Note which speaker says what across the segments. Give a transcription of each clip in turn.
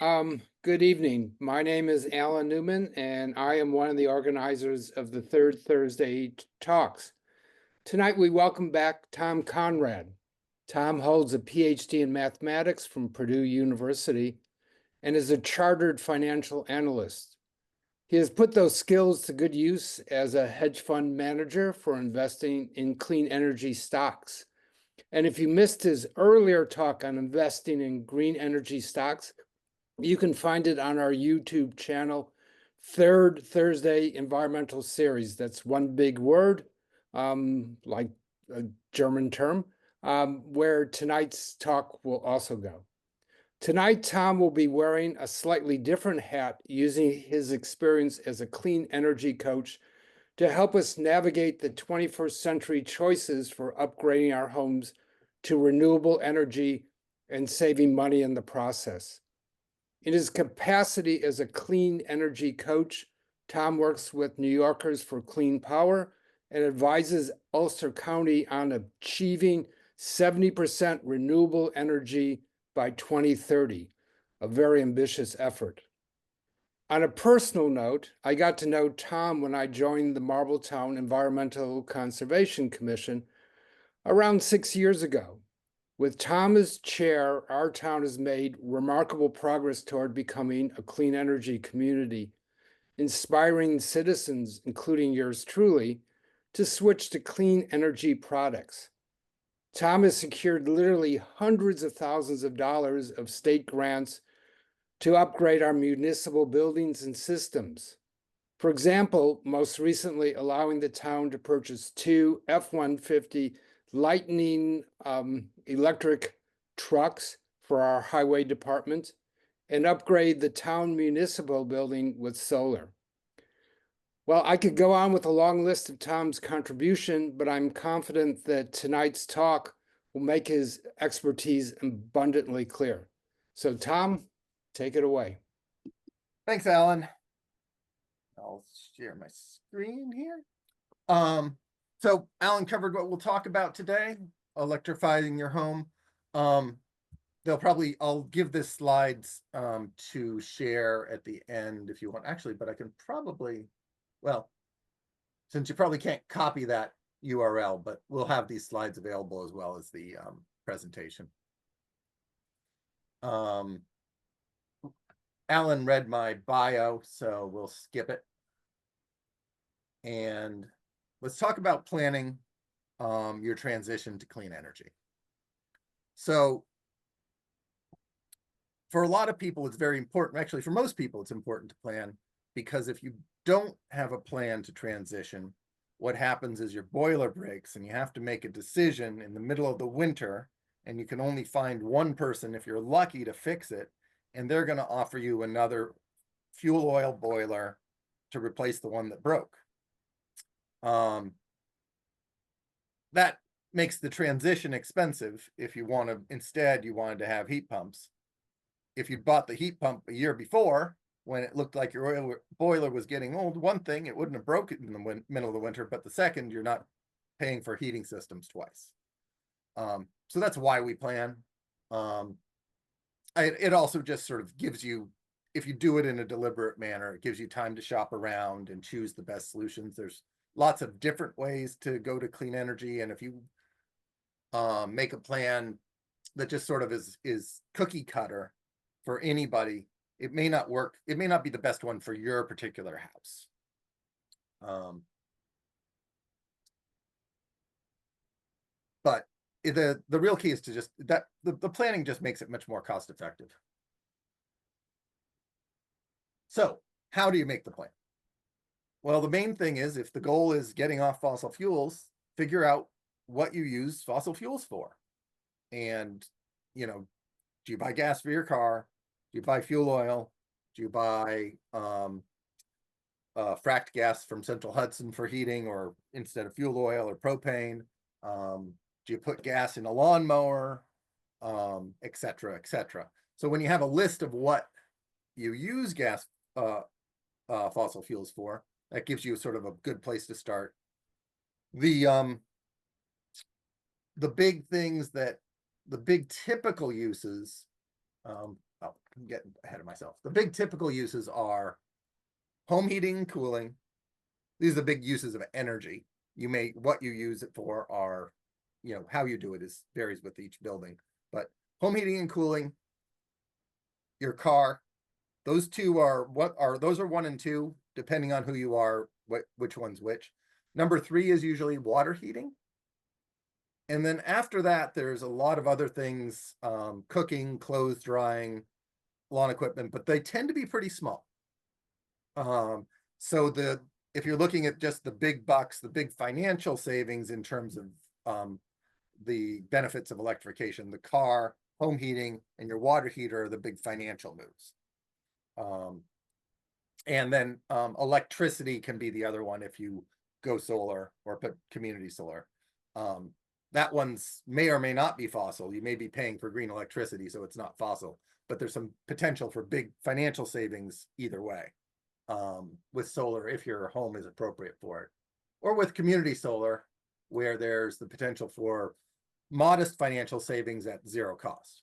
Speaker 1: Well, good evening. My name is Alan Newman, and I am one of the organizers of the Third Thursday Talks. Tonight, we welcome back Tom Konrad. Tom holds a Ph.D. in mathematics from Purdue University and is a chartered financial analyst. He has put those skills to good use as a hedge fund manager for investing in clean energy stocks. And if you missed his earlier talk on investing in green energy stocks, you can find it on our YouTube channel, Third Thursday Environmental Series. That's one big word, like a German term, where tonight's talk will also go. Tonight, Tom will be wearing a slightly different hat, using his experience as a clean energy coach to help us navigate the 21st century choices for upgrading our homes to renewable energy and saving money in the process. In his capacity as a clean energy coach, Tom works with New Yorkers for Clean Power and advises Ulster County on achieving 70% renewable energy by 2030, a very ambitious effort. On a personal note, I got to know Tom when I joined the Marbletown Environmental Conservation Commission around 6 years ago. With Tom as chair, our town has made remarkable progress toward becoming a clean energy community, inspiring citizens, including yours truly, to switch to clean energy products. Tom has secured literally hundreds of thousands of dollars of state grants to upgrade our municipal buildings and systems. For example, most recently allowing the town to purchase two F-150 Lightning electric trucks for our highway department and upgrade the town municipal building with solar. Well, I could go on with a long list of Tom's contribution, but I'm confident that tonight's talk will make his expertise abundantly clear. So Tom, take it away.
Speaker 2: Thanks, Alan. I'll share my screen here. So Alan covered what we'll talk about today, electrifying your home. I'll give the slides to share at the end if you want, actually, but I can probably, well, since you probably can't copy that URL, but we'll have these slides available as well as the presentation. Alan read my bio, so we'll skip it. And let's talk about planning your transition to clean energy. So for a lot of people, it's very important. Actually, for most people, it's important to plan, because if you don't have a plan to transition, what happens is your boiler breaks and you have to make a decision in the middle of the winter, and you can only find one person, if you're lucky, to fix it. And they're going to offer you another fuel oil boiler to replace the one that broke. That makes the transition expensive. If you want to, instead, you wanted to have heat pumps. If you bought the heat pump a year before, when it looked like your oil boiler was getting old, one thing, it wouldn't have broken in the middle of the winter, but the second, you're not paying for heating systems twice. So that's why we plan. It also just sort of gives you, if you do it in a deliberate manner, it gives you time to shop around and choose the best solutions. There's lots of different ways to go to clean energy. And if you make a plan that just sort of is cookie cutter for anybody, it may not work. It may not be the best one for your particular house. But the real key is to just that the planning just makes it much more cost effective. So how do you make the plan? Well, the main thing is, if the goal is getting off fossil fuels, figure out what you use fossil fuels for. And, you know, do you buy gas for your car? Do you buy fuel oil? Do you buy fracked gas from Central Hudson for heating, or instead of fuel oil or propane? Do you put gas in a lawnmower, et cetera, et cetera? So when you have a list of what you use gas, fossil fuels for, that gives you sort of a good place to start. The big things that, the big typical uses, oh, I'm getting ahead of myself. The big typical uses are home heating and cooling. These are the big uses of energy. What you use it for are, how you do it varies with each building, but home heating and cooling, your car, those are 1 and 2, depending on who you are, which one's which. Number 3 is usually water heating. And then after that, there's a lot of other things, cooking, clothes drying, lawn equipment, but they tend to be pretty small. So if you're looking at just the big bucks, the big financial savings in terms of the benefits of electrification, the car, home heating, and your water heater are the big financial moves. And then electricity can be the other one if you go solar or put community solar. That one's may or may not be fossil. You may be paying for green electricity, so it's not fossil, but there's some potential for big financial savings either way with solar if your home is appropriate for it, or with community solar, where there's the potential for modest financial savings at zero cost.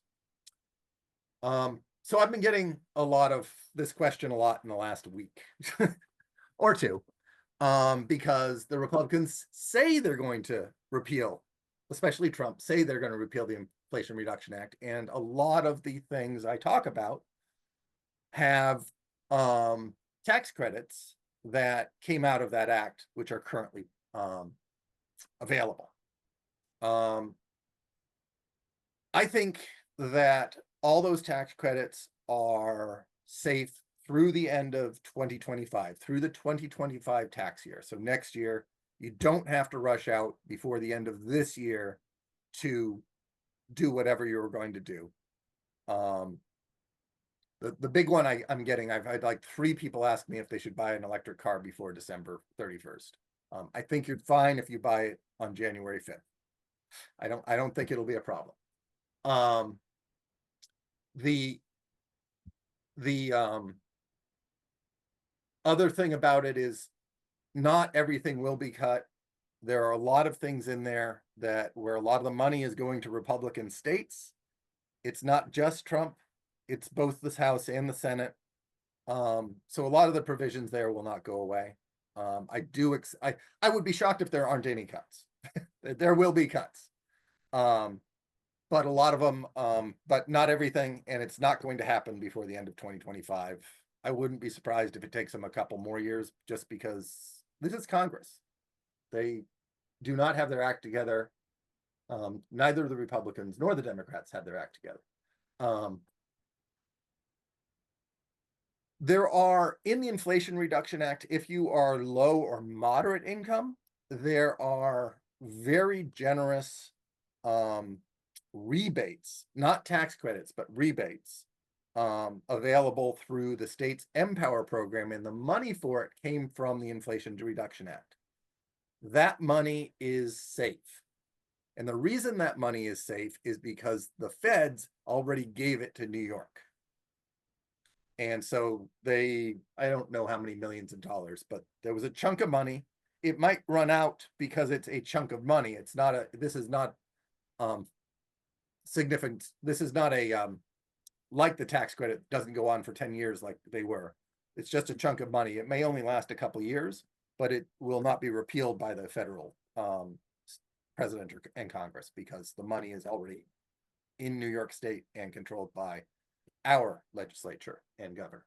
Speaker 2: So I've been getting a lot of this question a lot in the last week or two, because the Republicans say they're going to repeal, especially Trump, say they're going to repeal the Inflation Reduction Act. And a lot of the things I talk about have tax credits that came out of that act, which are currently available. I think that all those tax credits are safe through the end of 2025, through the 2025 tax year. So next year, you don't have to rush out before the end of this year to do whatever you're going to do. The big one I'm getting, I've had like 3 people ask me if they should buy an electric car before December 31st. I think you're fine if you buy it on January 5th. I don't think it'll be a problem. The other thing about it is not everything will be cut. There are a lot of things in there where a lot of the money is going to Republican states. It's not just Trump, it's both the House and the Senate. So a lot of the provisions there will not go away. I would be shocked if there aren't any cuts. There will be cuts. But a lot of them, but not everything, and it's not going to happen before the end of 2025. I wouldn't be surprised if it takes them a couple more years, just because this is Congress. They do not have their act together. Neither the Republicans nor the Democrats have their act together. There are, in the Inflation Reduction Act, if you are low or moderate income, there are very generous rebates, not tax credits, but rebates available through the state's Empower program, and the money for it came from the Inflation Reduction Act. That money is safe. And the reason that money is safe is because the feds already gave it to New York. And so I don't know how many millions of dollars, but there was a chunk of money. It might run out because it's a chunk of money. This is not significant. This is not like the tax credit doesn't go on for 10 years like they were. It's just a chunk of money. It may only last a couple of years, but it will not be repealed by the federal president and Congress, because the money is already in New York State and controlled by our legislature and governor.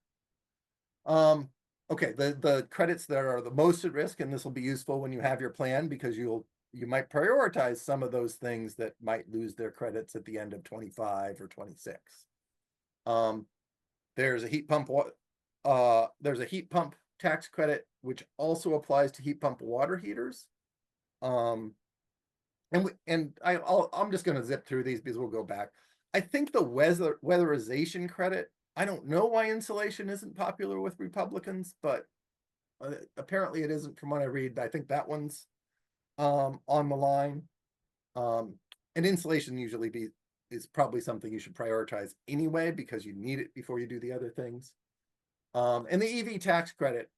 Speaker 2: Okay, the credits that are the most at risk, and this will be useful when you have your plan, because you might prioritize some of those things that might lose their credits at the end of 25 or 26. There's a heat pump tax credit, which also applies to heat pump water heaters. I'm just going to zip through these because we'll go back. I think the weatherization credit, I don't know why insulation isn't popular with Republicans, but apparently it isn't from what I read. I think that one's on the line. And insulation usually is probably something you should prioritize anyway, because you need it before you do the other things. And the EV tax credit,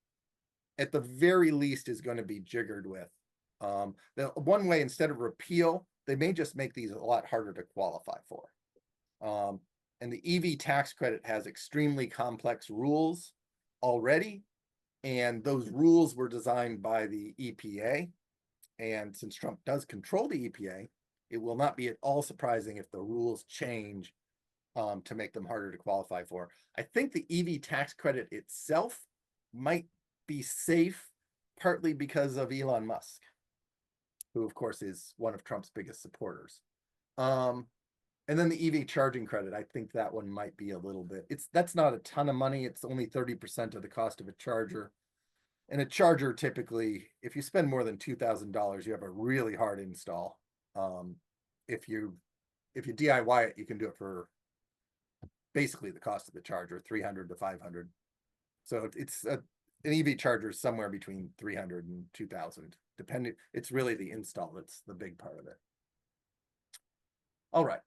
Speaker 2: at the very least, is going to be jiggered with. The one way, instead of repeal, they may just make these a lot harder to qualify for. And the EV tax credit has extremely complex rules already. And those rules were designed by the EPA. And since Trump does control the EPA, it will not be at all surprising if the rules change to make them harder to qualify for. I think the EV tax credit itself might be safe, partly because of Elon Musk, who of course is one of Trump's biggest supporters. And then the EV charging credit, I think that one might be a little bit, that's not a ton of money. It's only 30% of the cost of a charger. And a charger, typically, if you spend more than $2,000, you have a really hard install. If you DIY it, you can do it for basically the cost of the charger, $300 to $500. So it's an EV charger is somewhere between $300 and $2,000, depending. It's really the install that's the big part of it. All right.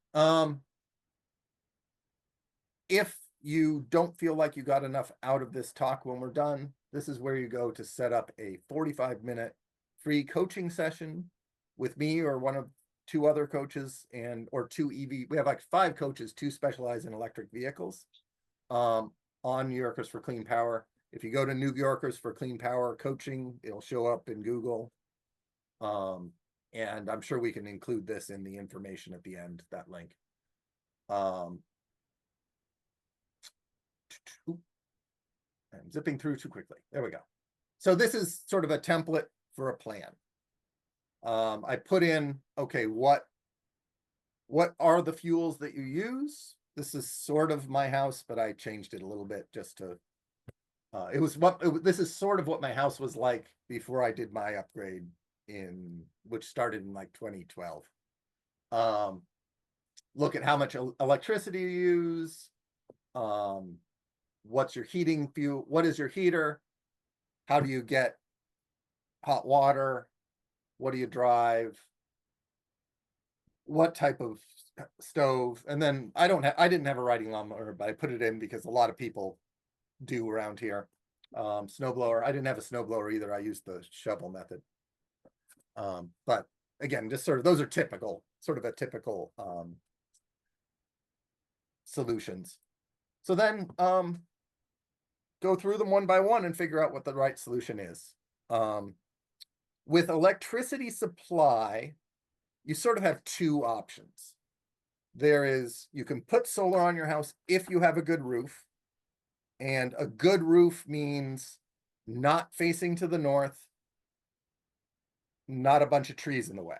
Speaker 2: If you don't feel like you got enough out of this talk when we're done, this is where you go to set up a 45-minute free coaching session with me or one of 2 other coaches or 2 EV. We have like 5 coaches, 2 specialize in electric vehicles on New Yorkers for Clean Power. If you go to New Yorkers for Clean Power coaching, it'll show up in Google. And I'm sure we can include this in the information at the end, that link. I'm zipping through too quickly. There we go. So this is sort of a template for a plan. I put in, okay, what are the fuels that you use? This is sort of my house, but I changed it a little bit just to, this is sort of what my house was like before I did my upgrade which started in like 2012. Look at how much electricity you use. What's your heating fuel? What is your heater? How do you get hot water? What do you drive? What type of stove? And then I didn't have a riding lawnmower, but I put it in because a lot of people do around here. Snowblower. I didn't have a snowblower either. I used the shovel method. But again, just sort of, those are typical, sort of a typical solutions. So then go through them one by one and figure out what the right solution is. With electricity supply, you sort of have 2 options. You can put solar on your house if you have a good roof. And a good roof means not facing to the north, not a bunch of trees in the way.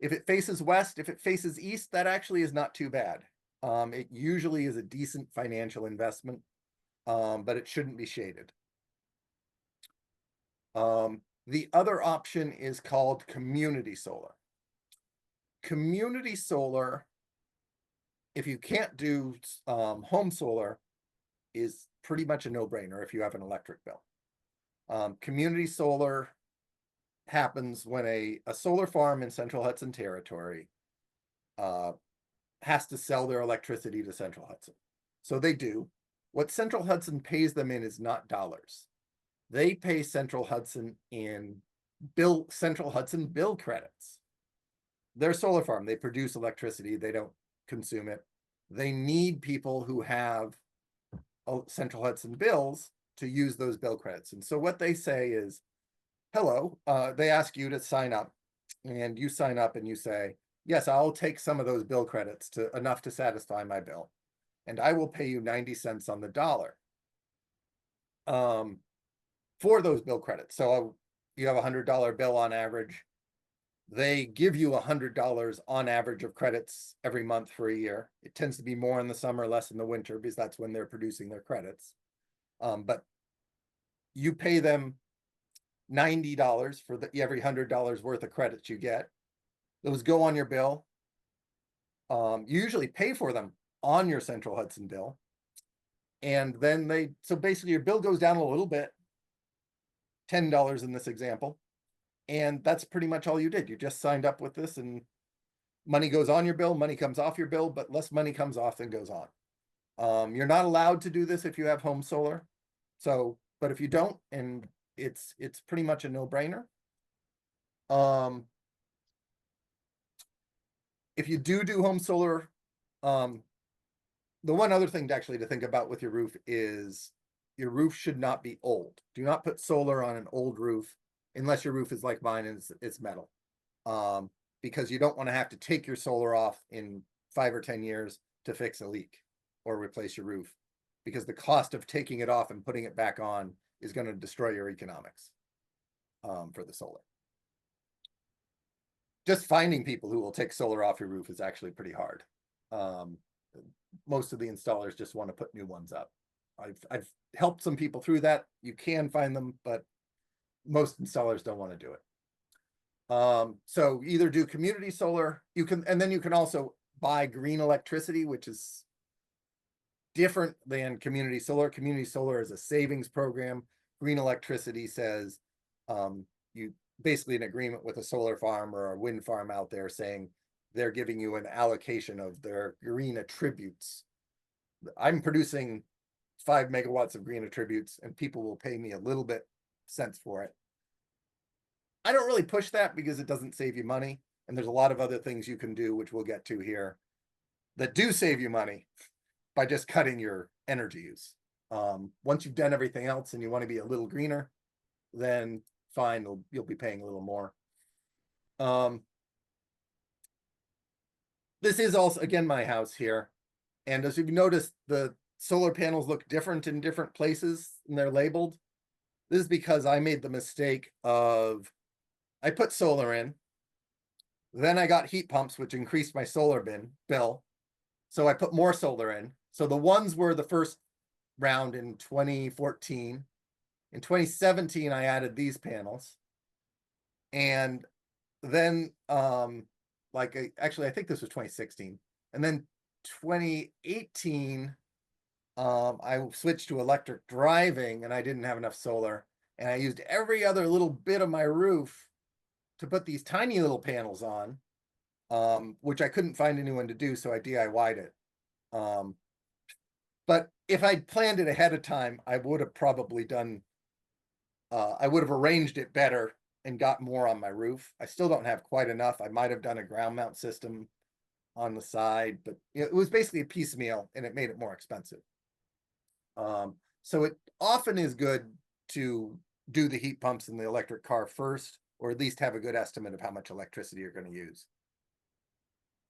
Speaker 2: If it faces west, if it faces east, that actually is not too bad. It usually is a decent financial investment, but it shouldn't be shaded. The other option is called community solar. Community solar, if you can't do home solar, is pretty much a no-brainer if you have an electric bill. Community solar happens when a solar farm in Central Hudson Territory has to sell their electricity to Central Hudson. So they do. What Central Hudson pays them in is not dollars. They pay Central Hudson in Central Hudson bill credits. Their solar farm, they produce electricity, they don't consume it. They need people who have Central Hudson bills to use those bill credits. And so what they say is, hello, they ask you to sign up, and you sign up and you say, yes, I'll take some of those bill credits enough to satisfy my bill, and I will pay you 90 cents on the dollar for those bill credits. So you have $100 bill on average. They give you $100 on average of credits every month for a year. It tends to be more in the summer, less in the winter, because that's when they're producing their credits. But you pay them $90 for every $100 worth of credits you get. Those go on your bill. You usually pay for them on your Central Hudson bill. And then so basically your bill goes down a little bit, $10 in this example. And that's pretty much all you did. You just signed up with this, and money goes on your bill, money comes off your bill, but less money comes off than goes on. You're not allowed to do this if you have home solar. So, but if you don't, and it's pretty much a no-brainer. If you do home solar, The one other thing to think about with your roof is your roof should not be old. Do not put solar on an old roof unless your roof is like mine and it's metal. Because you don't want to have to take your solar off in 5 or 10 years to fix a leak or replace your roof, because the cost of taking it off and putting it back on is going to destroy your economics for the solar. Just finding people who will take solar off your roof is actually pretty hard. Most of the installers just want to put new ones up. I've helped some people through that. You can find them, but most installers don't want to do it. So either do community solar, and then you can also buy green electricity, which is different than community solar. Community solar is a savings program. Green electricity says you basically an agreement with a solar farm or a wind farm out there saying they're giving you an allocation of their green attributes. I'm producing 5 megawatts of green attributes and people will pay me a little bit cents for it. I don't really push that because it doesn't save you money. And there's a lot of other things you can do, which we'll get to here, that do save you money by just cutting your energy use. Once you've done everything else and you want to be a little greener, then fine, you'll be paying a little more. This is also, again, my house here. And as you've noticed, the solar panels look different in different places and they're labeled. This is because I made the mistake of, I put solar in, then I got heat pumps, which increased my solar bill. So I put more solar in. So the ones were the first round in 2014. In 2017, I added these panels. And then, actually, I think this was 2016. And then 2018, I switched to electric driving and I didn't have enough solar. And I used every other little bit of my roof to put these tiny little panels on, which I couldn't find anyone to do, so I DIY'd it. But if I'd planned it ahead of time, I would have probably done, I would have arranged it better and got more on my roof. I still don't have quite enough. I might have done a ground mount system on the side, but it was basically a piecemeal and it made it more expensive. So it often is good to do the heat pumps in the electric car first, or at least have a good estimate of how much electricity you're going to use.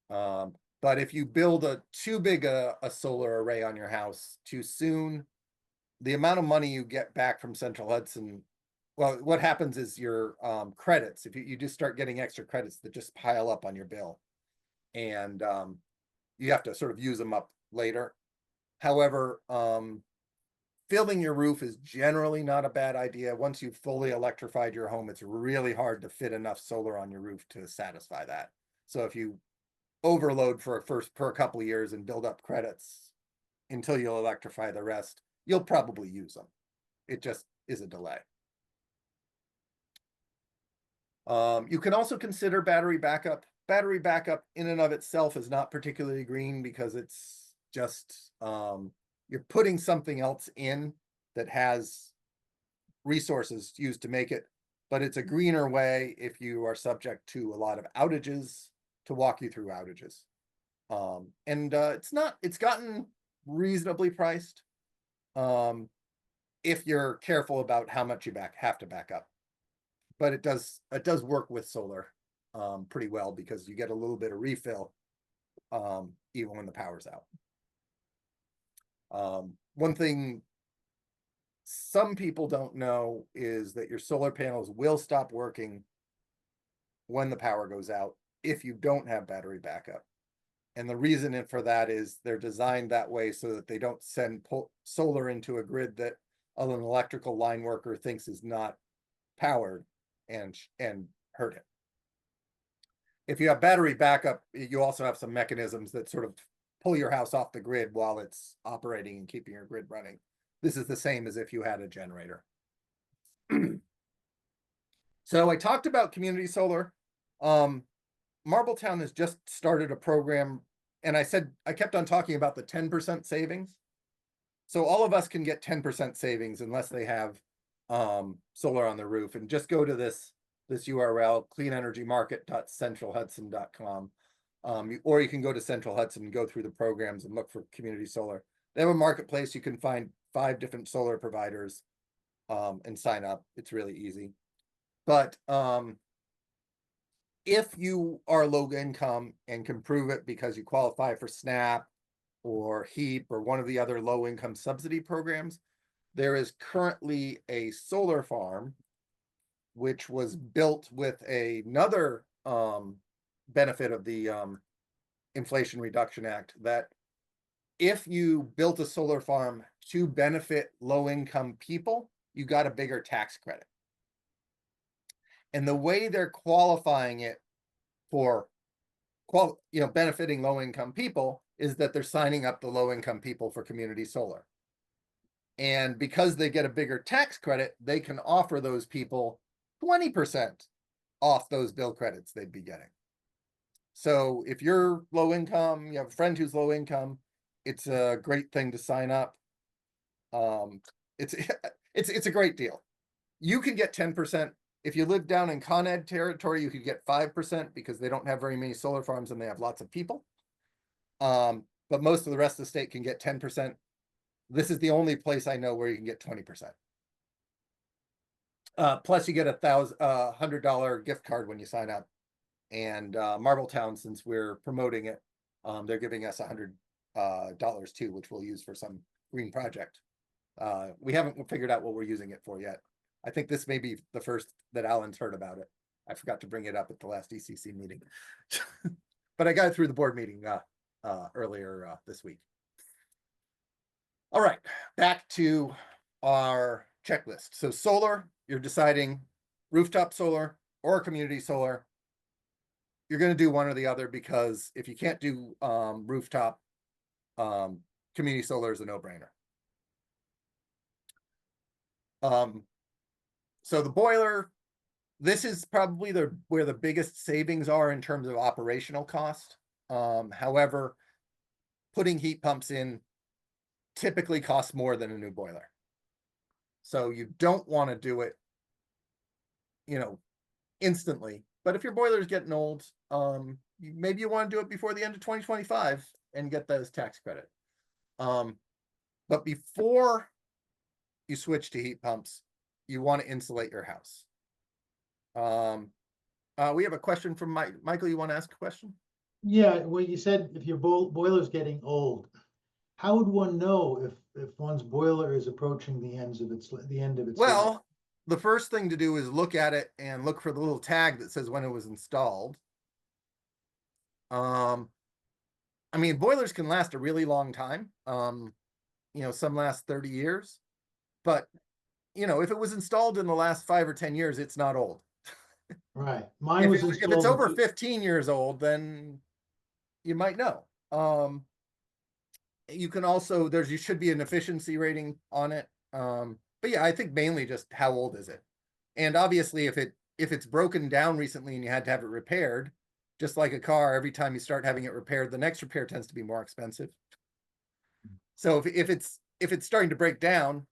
Speaker 2: But if you build too big a solar array on your house too soon, the amount of money you get back from Central Hudson, well, what happens is your credits, if you just start getting extra credits that just pile up on your bill, and you have to sort of use them up later. However, filling your roof is generally not a bad idea. Once you've fully electrified your home, it's really hard to fit enough solar on your roof to satisfy that. So if you overload for a couple of years and build up credits until you'll electrify the rest, you'll probably use them. It just is a delay. You can also consider battery backup. Battery backup in and of itself is not particularly green because it's just, you're putting something else in that has resources used to make it, but it's a greener way if you are subject to a lot of outages to walk you through outages. It's gotten reasonably priced if you're careful about how much you have to back up. But it does work with solar pretty well because you get a little bit of refill even when the power's out. One thing some people don't know is that your solar panels will stop working when the power goes out if you don't have battery backup. And the reason for that is they're designed that way so that they don't send solar into a grid that an electrical line worker thinks is not powered and hurt it. If you have battery backup, you also have some mechanisms that sort of pull your house off the grid while it's operating and keeping your grid running. This is the same as if you had a generator. So I talked about community solar. Marbletown has just started a program, and I kept on talking about the 10% savings. So all of us can get 10% savings unless they have solar on the roof. And just go to this URL, cleanenergymarket.centralhudson.com. Or you can go to Central Hudson and go through the programs and look for community solar. They have a marketplace. You can find 5 different solar providers and sign up. It's really easy. But if you are low income and can prove it because you qualify for SNAP or HEAP or one of the other low income subsidy programs, there is currently a solar farm which was built with another benefit of the Inflation Reduction Act, that if you built a solar farm to benefit low income people, you got a bigger tax credit. And the way they're qualifying it for benefiting low income people is that they're signing up the low income people for community solar. And because they get a bigger tax credit, they can offer those people 20% off those bill credits they'd be getting. So if you're low income, you have a friend who's low income, it's a great thing to sign up. It's a great deal. You can get 10%. If you live down in Con Ed territory, you could get 5% because they don't have very many solar farms and they have lots of people. But most of the rest of the state can get 10%. This is the only place I know where you can get 20%. Plus you get $100 gift card when you sign up. And Marbletown, since we're promoting it, they're giving us $100 too, which we'll use for some green project. We haven't figured out what we're using it for yet. I think this may be the first that Alan's heard about it. I forgot to bring it up at the last ECC meeting, but I got it through the board meeting earlier this week. All right, back to our checklist. So solar, you're deciding rooftop solar or community solar. You're going to do one or the other, because if you can't do rooftop, community solar is a no-brainer. So the boiler, this is probably where the biggest savings are in terms of operational cost. However, putting heat pumps in typically costs more than a new boiler. So you don't want to do it, instantly. But if your boiler is getting old, maybe you want to do it before the end of 2025 and get those tax credit. But before you switch to heat pumps, you want to insulate your house. We have a question from Michael. You want to ask a question?
Speaker 3: Yeah, well, you said if your boiler's getting old, how would one know if one's boiler is approaching the end of its
Speaker 2: Well,
Speaker 3: life?
Speaker 2: the first thing to do is look at it and look for the little tag that says when it was installed. I mean, boilers can last a really long time. Some last 30 years, but if it was installed in the last 5 or 10 years, it's not old.
Speaker 3: Right. Mine was
Speaker 2: if it's over 15 years old, then you might know. You can also, you should be an efficiency rating on it. But yeah, I think mainly just how old is it? And obviously if it's broken down recently and you had to have it repaired, just like a car, every time you start having it repaired, the next repair tends to be more expensive. So if it's starting to break down,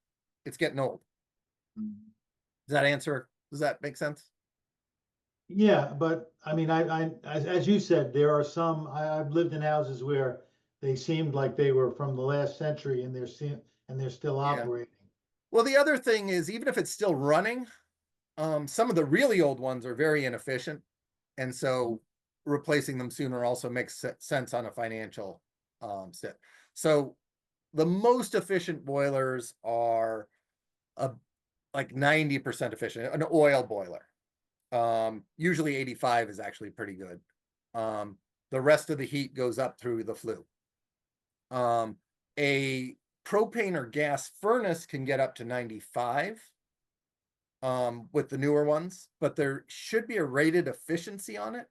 Speaker 2: it's getting old. Does that make sense?
Speaker 3: Yeah, but I mean, as you said, there are some, I've lived in houses where they seemed like they were from the last century and they're still operating.
Speaker 2: Well, the other thing is, even if it's still running, some of the really old ones are very inefficient. And so replacing them sooner also makes sense on a financial set. So the most efficient boilers are like 90% efficient, an oil boiler. Usually 85 is actually pretty good. The rest of the heat goes up through the flue. A propane or gas furnace can get up to 95 with the newer ones, but there should be a rated efficiency on it.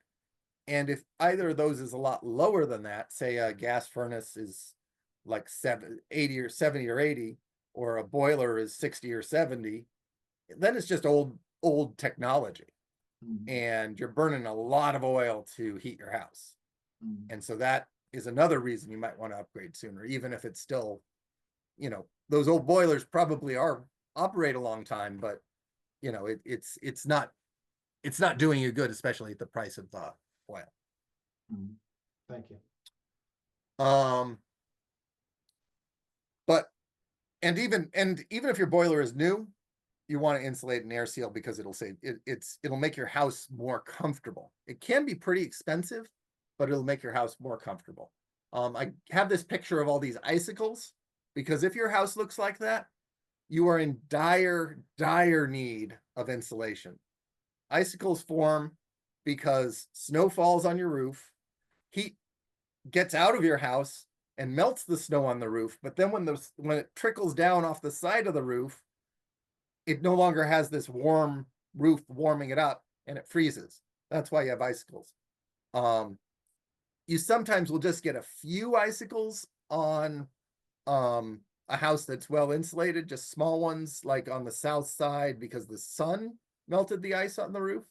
Speaker 2: And if either of those is a lot lower than that, say a gas furnace is like 80 or 70 or 80, or a boiler is 60 or 70, then it's just old technology. And you're burning a lot of oil to heat your house. And so that is another reason you might want to upgrade sooner, even if it's still, those old boilers probably operate a long time, but it's not doing you good, especially at the price of oil.
Speaker 3: Thank you.
Speaker 2: But, and even if your boiler is new, you want to insulate and air seal because it'll make your house more comfortable. It can be pretty expensive, but it'll make your house more comfortable. I have this picture of all these icicles because if your house looks like that, you are in dire need of insulation. Icicles form because snow falls on your roof, heat gets out of your house and melts the snow on the roof, but then when it trickles down off the side of the roof, it no longer has this warm roof warming it up and it freezes. That's why you have icicles. You sometimes will just get a few icicles on a house that's well insulated, just small ones like on the south side because the sun melted the ice on the roof.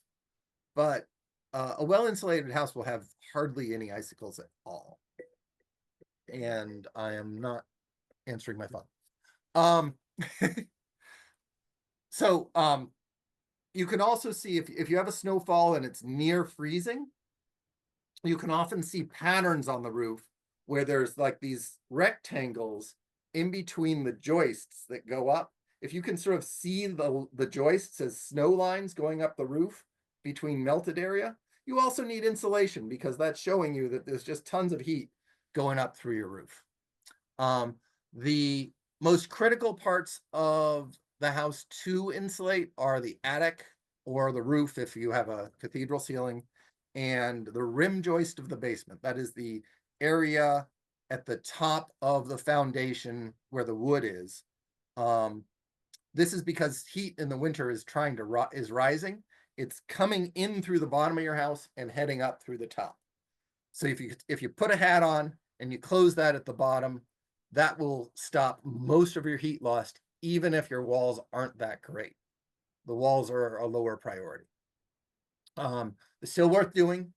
Speaker 2: But a well insulated house will have hardly any icicles at all. And I am not answering my phone. So you can also see if you have a snowfall and it's near freezing, you can often see patterns on the roof where there's like these rectangles in between the joists that go up. If you can sort of see the joists as snow lines going up the roof between melted area, you also need insulation because that's showing you that there's just tons of heat going up through your roof. The most critical parts of the house to insulate are the attic or the roof if you have a cathedral ceiling, and the rim joist of the basement. That is the area at the top of the foundation where the wood is. This is because heat in the winter is rising. It's coming in through the bottom of your house and heading up through the top. So if you put a hat on and you close that at the bottom, that will stop most of your heat loss, even if your walls aren't that great. The walls are a lower priority. It's still worth doing.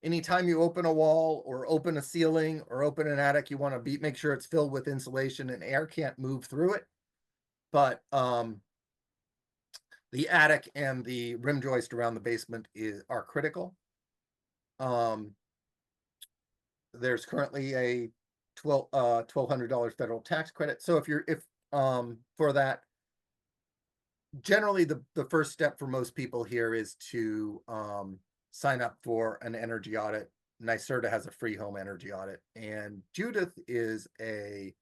Speaker 2: Anytime you open a wall or open a ceiling or open an attic, you want to make sure it's filled with insulation and air can't move through it. But the attic and the rim joist around the basement are critical. There's currently a $1,200 federal tax credit. So if for that, generally the first step for most people here is to sign up for an energy audit. NYSERDA has a free home energy audit, and Judith is a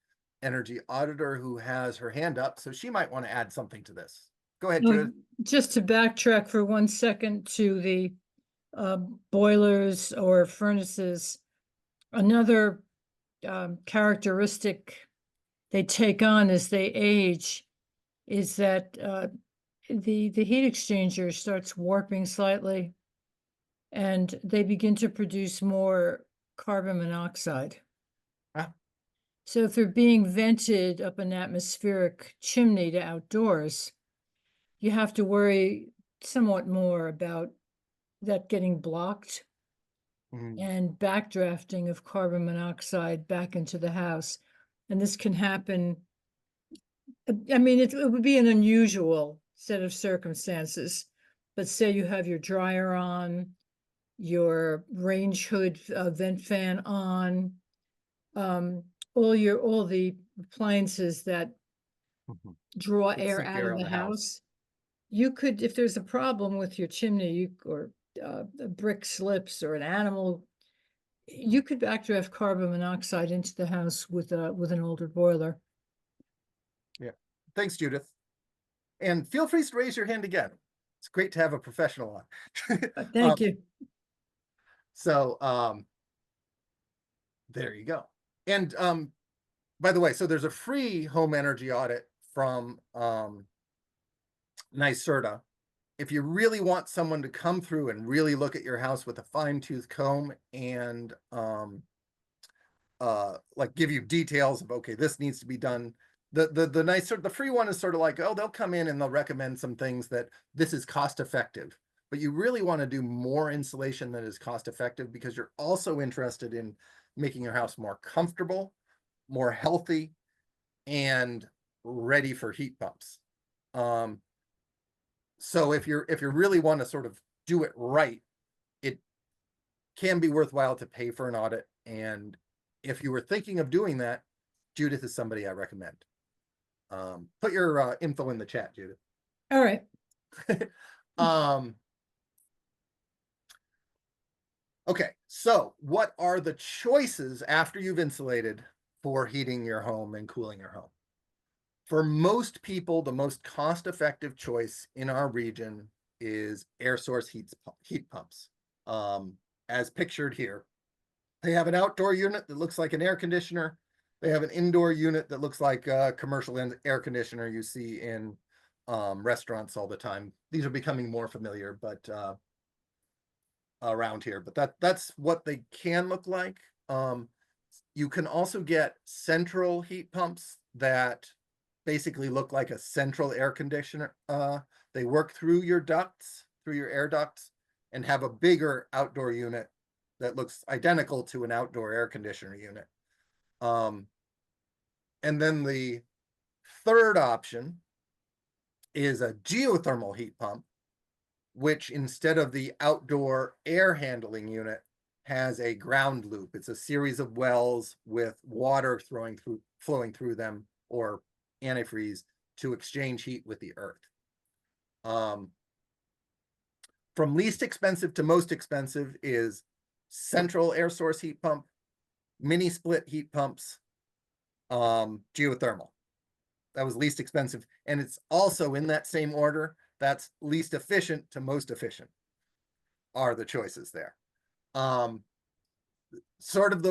Speaker 2: energy auditor who has her hand up, so she might want to add something to this. Go ahead, Judith.
Speaker 4: Just to backtrack for 1 second to the boilers or furnaces, another characteristic they take on as they age is that the heat exchanger starts warping slightly and they begin to produce more carbon monoxide.
Speaker 2: Ah.
Speaker 4: So if they're being vented up an atmospheric chimney to outdoors, you have to worry somewhat more about that getting blocked and backdrafting of carbon monoxide back into the house. And this can happen. I mean, it would be an unusual set of circumstances, but say you have your dryer on, your range hood vent fan on, all the appliances that draw air out of the house. You could, if there's a problem with your chimney or a brick slips or an animal, you could backdraft carbon monoxide into the house with an older boiler.
Speaker 2: Yeah. Thanks, Judith. And feel free to raise your hand again. It's great to have a professional on.
Speaker 4: Thank you.
Speaker 2: So there you go. And by the way, so there's a free home energy audit from NYSERDA. If you really want someone to come through and really look at your house with a fine-tooth comb and like give you details of, okay, this needs to be done. The free one is sort of like, oh, they'll come in and they'll recommend some things that this is cost effective, but you really want to do more insulation that is cost effective because you're also interested in making your house more comfortable, more healthy, and ready for heat pumps. So if you really want to sort of do it right, it can be worthwhile to pay for an audit. And if you were thinking of doing that, Judith is somebody I recommend. Put your info in the chat, Judith.
Speaker 4: All right.
Speaker 2: Okay, so what are the choices after you've insulated for heating your home and cooling your home? For most people, the most cost-effective choice in our region is air source heat pumps, as pictured here. They have an outdoor unit that looks like an air conditioner. They have an indoor unit that looks like a commercial air conditioner you see in restaurants all the time. These are becoming more familiar, but around here, but that's what they can look like. You can also get central heat pumps that basically look like a central air conditioner. They work through your ducts, through your air ducts, and have a bigger outdoor unit that looks identical to an outdoor air conditioner unit. And then the third option is a geothermal heat pump, which instead of the outdoor air handling unit has a ground loop. It's a series of wells with water flowing through them, or antifreeze, to exchange heat with the earth. From least expensive to most expensive is central air source heat pump, mini split heat pumps, geothermal. That was least expensive. And it's also in that same order. That's least efficient to most efficient are the choices there. Sort of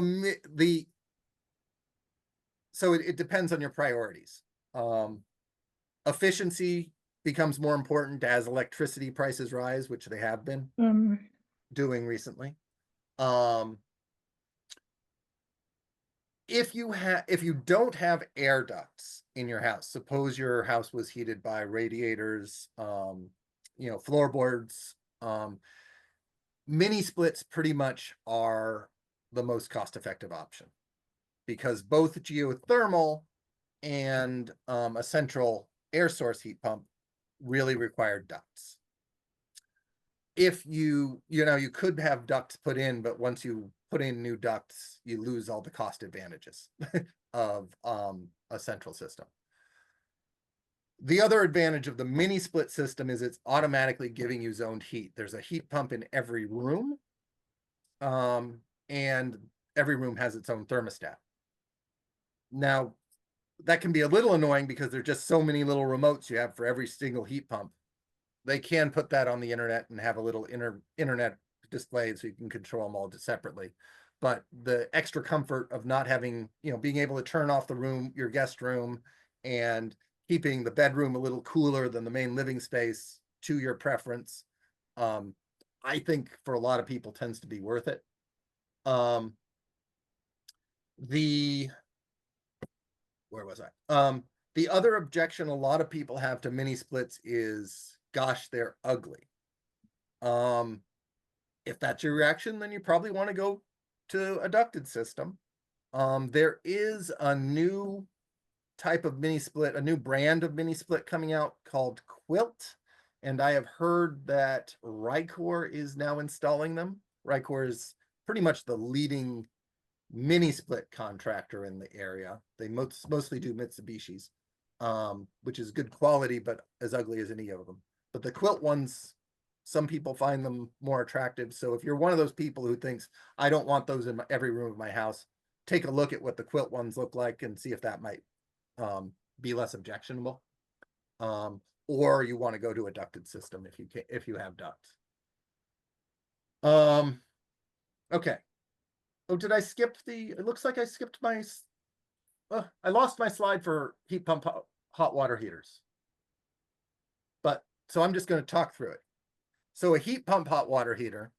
Speaker 2: so it depends on your priorities. Efficiency becomes more important as electricity prices rise, which they have been doing recently. If you don't have air ducts in your house, suppose your house was heated by radiators, floorboards, mini splits pretty much are the most cost-effective option, because both geothermal and a central air source heat pump really require ducts. If you could have ducts put in, but once you put in new ducts, you lose all the cost advantages of a central system. The other advantage of the mini split system is it's automatically giving you zoned heat. There's a heat pump in every room, and every room has its own thermostat. Now, that can be a little annoying because there's just so many little remotes you have for every single heat pump. They can put that on the internet and have a little internet display so you can control them all separately. But the extra comfort of not having, being able to turn off your guest room, and keeping the bedroom a little cooler than the main living space to your preference, I think for a lot of people tends to be worth it. Where was I? The other objection a lot of people have to mini splits is, gosh, they're ugly. If that's your reaction, then you probably want to go to a ducted system. There is a new type of mini split, a new brand of mini split coming out called Quilt. And I have heard that Rycor is now installing them. Rycor is pretty much the leading mini split contractor in the area. They mostly do Mitsubishis, which is good quality, but as ugly as any of them. But the Quilt ones, some people find them more attractive. So if you're one of those people who thinks, I don't want those in every room of my house, take a look at what the Quilt ones look like and see if that might be less objectionable. Or you want to go to a ducted system if you have ducts. Okay. Oh, did I skip it looks like I skipped I lost my slide for heat pump hot water heaters. So I'm just going to talk through it. So a heat pump hot water heater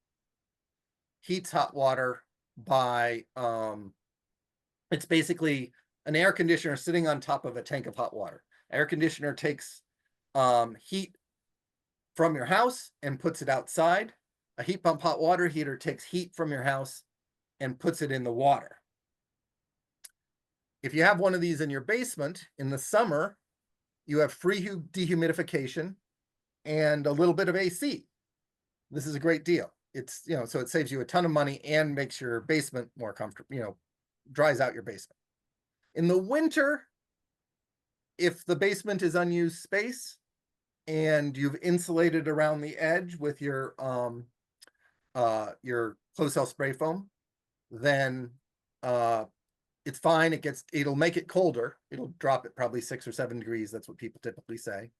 Speaker 2: heats hot water by, it's basically an air conditioner sitting on top of a tank of hot water. Air conditioner takes heat from your house and puts it outside. A heat pump hot water heater takes heat from your house and puts it in the water. If you have one of these in your basement in the summer, you have free dehumidification and a little bit of AC. This is a great deal. it's, so it saves you a ton of money and makes your basement more comfortable, dries out your basement. In the winter, if the basement is unused space and you've insulated around the edge with your closed cell spray foam, then it's fine. It'll make it colder. It'll drop it probably 6 or 7 degrees. That's what people typically say.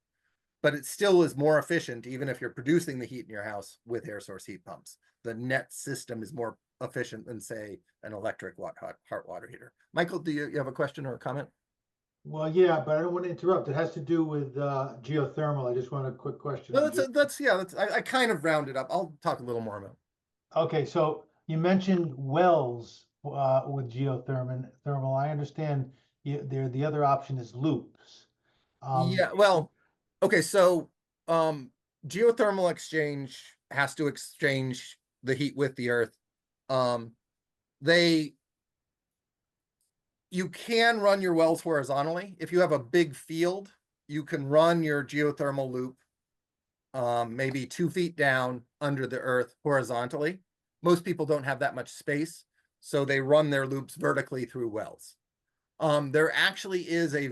Speaker 2: But it still is more efficient, even if you're producing the heat in your house with air source heat pumps. The net system is more efficient than, say, an electric hot water heater. Michael, do you have a question or a comment?
Speaker 3: Well, yeah, but I don't want to interrupt. It has to do with geothermal. I just want a quick question.
Speaker 2: Well,
Speaker 3: on
Speaker 2: I kind of rounded up. I'll talk a little more about it.
Speaker 3: Okay, so you mentioned wells with thermal. I understand the other option is loops.
Speaker 2: Yeah, well, okay, so geothermal exchange has to exchange the heat with the earth. You can run your wells horizontally. If you have a big field, you can run your geothermal loop maybe 2 feet down under the earth horizontally. Most people don't have that much space, so they run their loops vertically through wells. There actually is a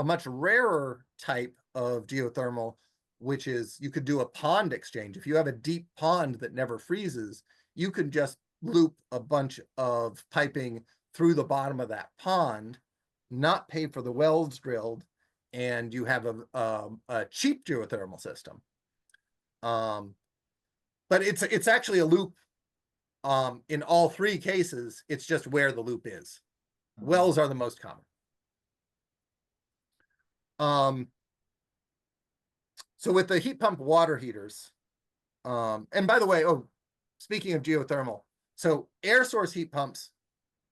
Speaker 2: much rarer type of geothermal, which is you could do a pond exchange. If you have a deep pond that never freezes, you can just loop a bunch of piping through the bottom of that pond, not pay for the wells drilled, and you have a cheap geothermal system. But it's actually a loop. In all 3 cases, it's just where the loop is. Wells are the most common. So with the heat pump water heaters, and by the way, speaking of geothermal, so air source heat pumps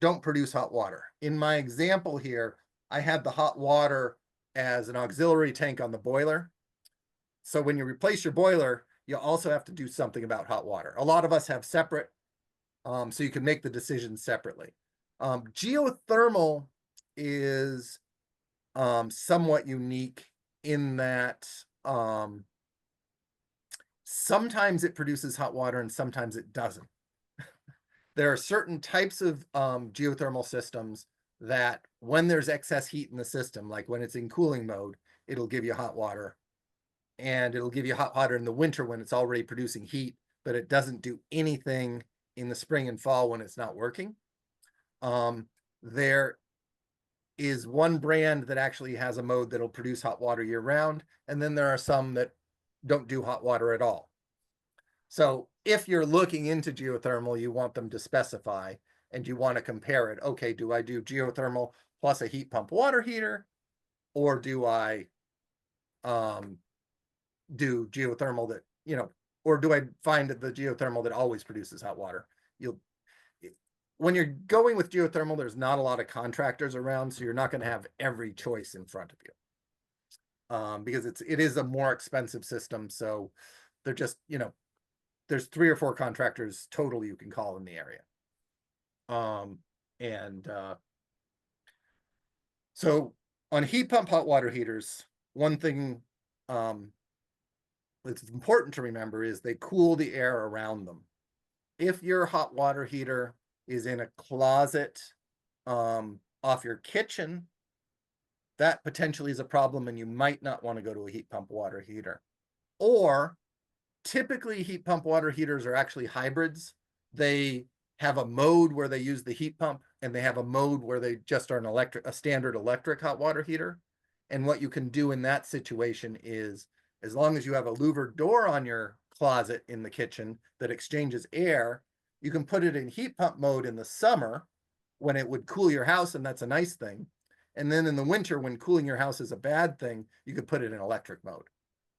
Speaker 2: don't produce hot water. In my example here, I had the hot water as an auxiliary tank on the boiler. So when you replace your boiler, you also have to do something about hot water. A lot of us have separate, so you can make the decision separately. Geothermal is somewhat unique in that sometimes it produces hot water and sometimes it doesn't. There are certain types of geothermal systems that when there's excess heat in the system, like when it's in cooling mode, it'll give you hot water. And it'll give you hot water in the winter when it's already producing heat, but it doesn't do anything in the spring and fall when it's not working. There is one brand that actually has a mode that'll produce hot water year round, and then there are some that don't do hot water at all. So if you're looking into geothermal, you want them to specify and you want to compare it. Okay, do I do geothermal plus a heat pump water heater, or do I do geothermal that, or do I find the geothermal that always produces hot water? When you're going with geothermal, there's not a lot of contractors around, so you're not going to have every choice in front of you, because it is a more expensive system. So they're just, there's 3 or 4 contractors total you can call in the area. So on heat pump hot water heaters, one thing that's important to remember is they cool the air around them. If your hot water heater is in a closet off your kitchen, that potentially is a problem, and you might not want to go to a heat pump water heater. Or typically heat pump water heaters are actually hybrids. They have a mode where they use the heat pump, and they have a mode where they just are a standard electric hot water heater. And what you can do in that situation is, as long as you have a louvered door on your closet in the kitchen that exchanges air, you can put it in heat pump mode in the summer when it would cool your house, and that's a nice thing. And then in the winter, when cooling your house is a bad thing, you could put it in electric mode,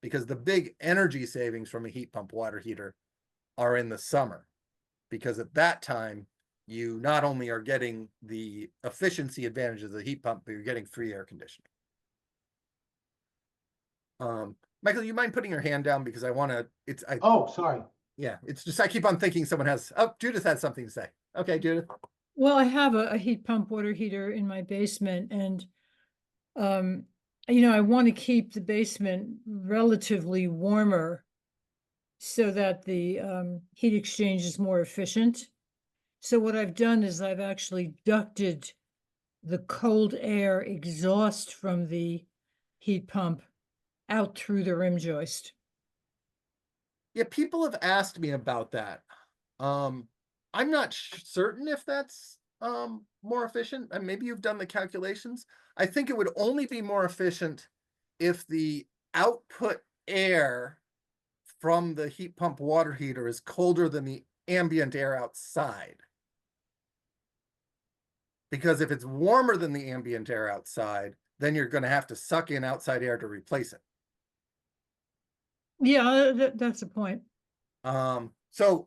Speaker 2: because the big energy savings from a heat pump water heater are in the summer, because at that time, you not only are getting the efficiency advantages of the heat pump, but you're getting free air conditioning. Michael, you mind putting your hand down, because I want to,
Speaker 3: Oh, sorry.
Speaker 2: Yeah, it's just, I keep on thinking someone has, Judith has something to say. Okay, Judith.
Speaker 4: Well, I have a heat pump water heater in my basement, and I want to keep the basement relatively warmer. so that the heat exchange is more efficient. So what I've done is I've actually ducted the cold air exhaust from the heat pump out through the rim joist.
Speaker 2: Yeah, people have asked me about that. I'm not certain if that's more efficient, and maybe you've done the calculations. I think it would only be more efficient if the output air from the heat pump water heater is colder than the ambient air outside. Because if it's warmer than the ambient air outside, then you're going to have to suck in outside air to replace it.
Speaker 4: Yeah, that's a point.
Speaker 2: So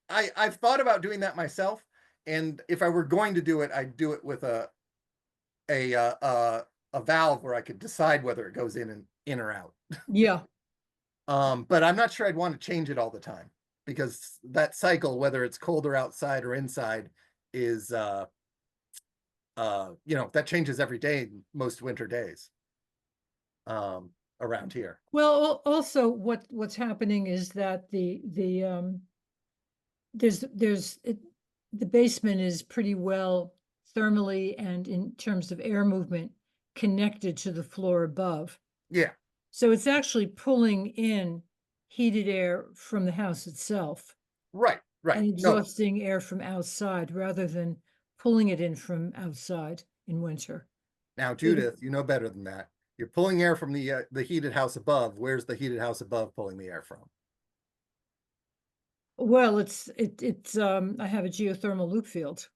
Speaker 2: I've thought about doing that myself, and if I were going to do it, I'd do it with a valve where I could decide whether it goes in or out.
Speaker 4: Yeah.
Speaker 2: But I'm not sure I'd want to change it all the time, because that cycle, whether it's colder outside or inside, is that changes every day, most winter days. Around here.
Speaker 4: Well, also what's happening is that the basement is pretty well thermally and in terms of air movement connected to the floor above.
Speaker 2: Yeah.
Speaker 4: So it's actually pulling in heated air from the house itself
Speaker 2: Right. Right.
Speaker 4: and
Speaker 2: No,
Speaker 4: exhausting air from outside rather than pulling it in from outside in winter.
Speaker 2: now, Judith, you know better than that. You're pulling air from the heated house above. Where's the heated house above pulling the air from?
Speaker 4: Well, it's I have a geothermal loop field.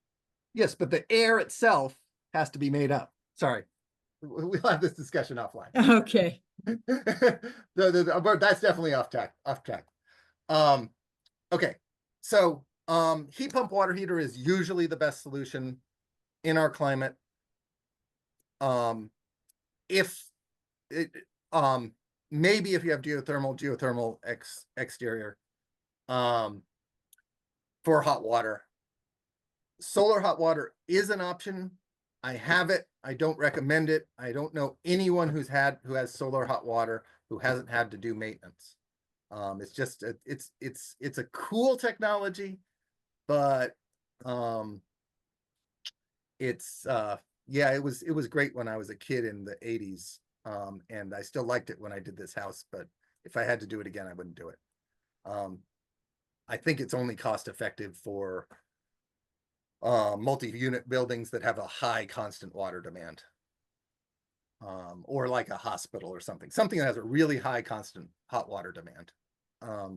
Speaker 2: Yes, but the air itself has to be made up. Sorry, we'll have this discussion offline.
Speaker 4: Okay.
Speaker 2: That's definitely off track. Okay, so heat pump water heater is usually the best solution in our climate. If it maybe if you have geothermal exterior for hot water. Solar hot water is an option. I have it. I don't recommend it. I don't know anyone who has solar hot water who hasn't had to do maintenance. It's just it's a cool technology, but it's yeah, it was great when I was a kid in the 80s. And I still liked it when I did this house, but if I had to do it again, I wouldn't do it. I think it's only cost effective for multi-unit buildings that have a high constant water demand, or like a hospital or something that has a really high constant hot water demand.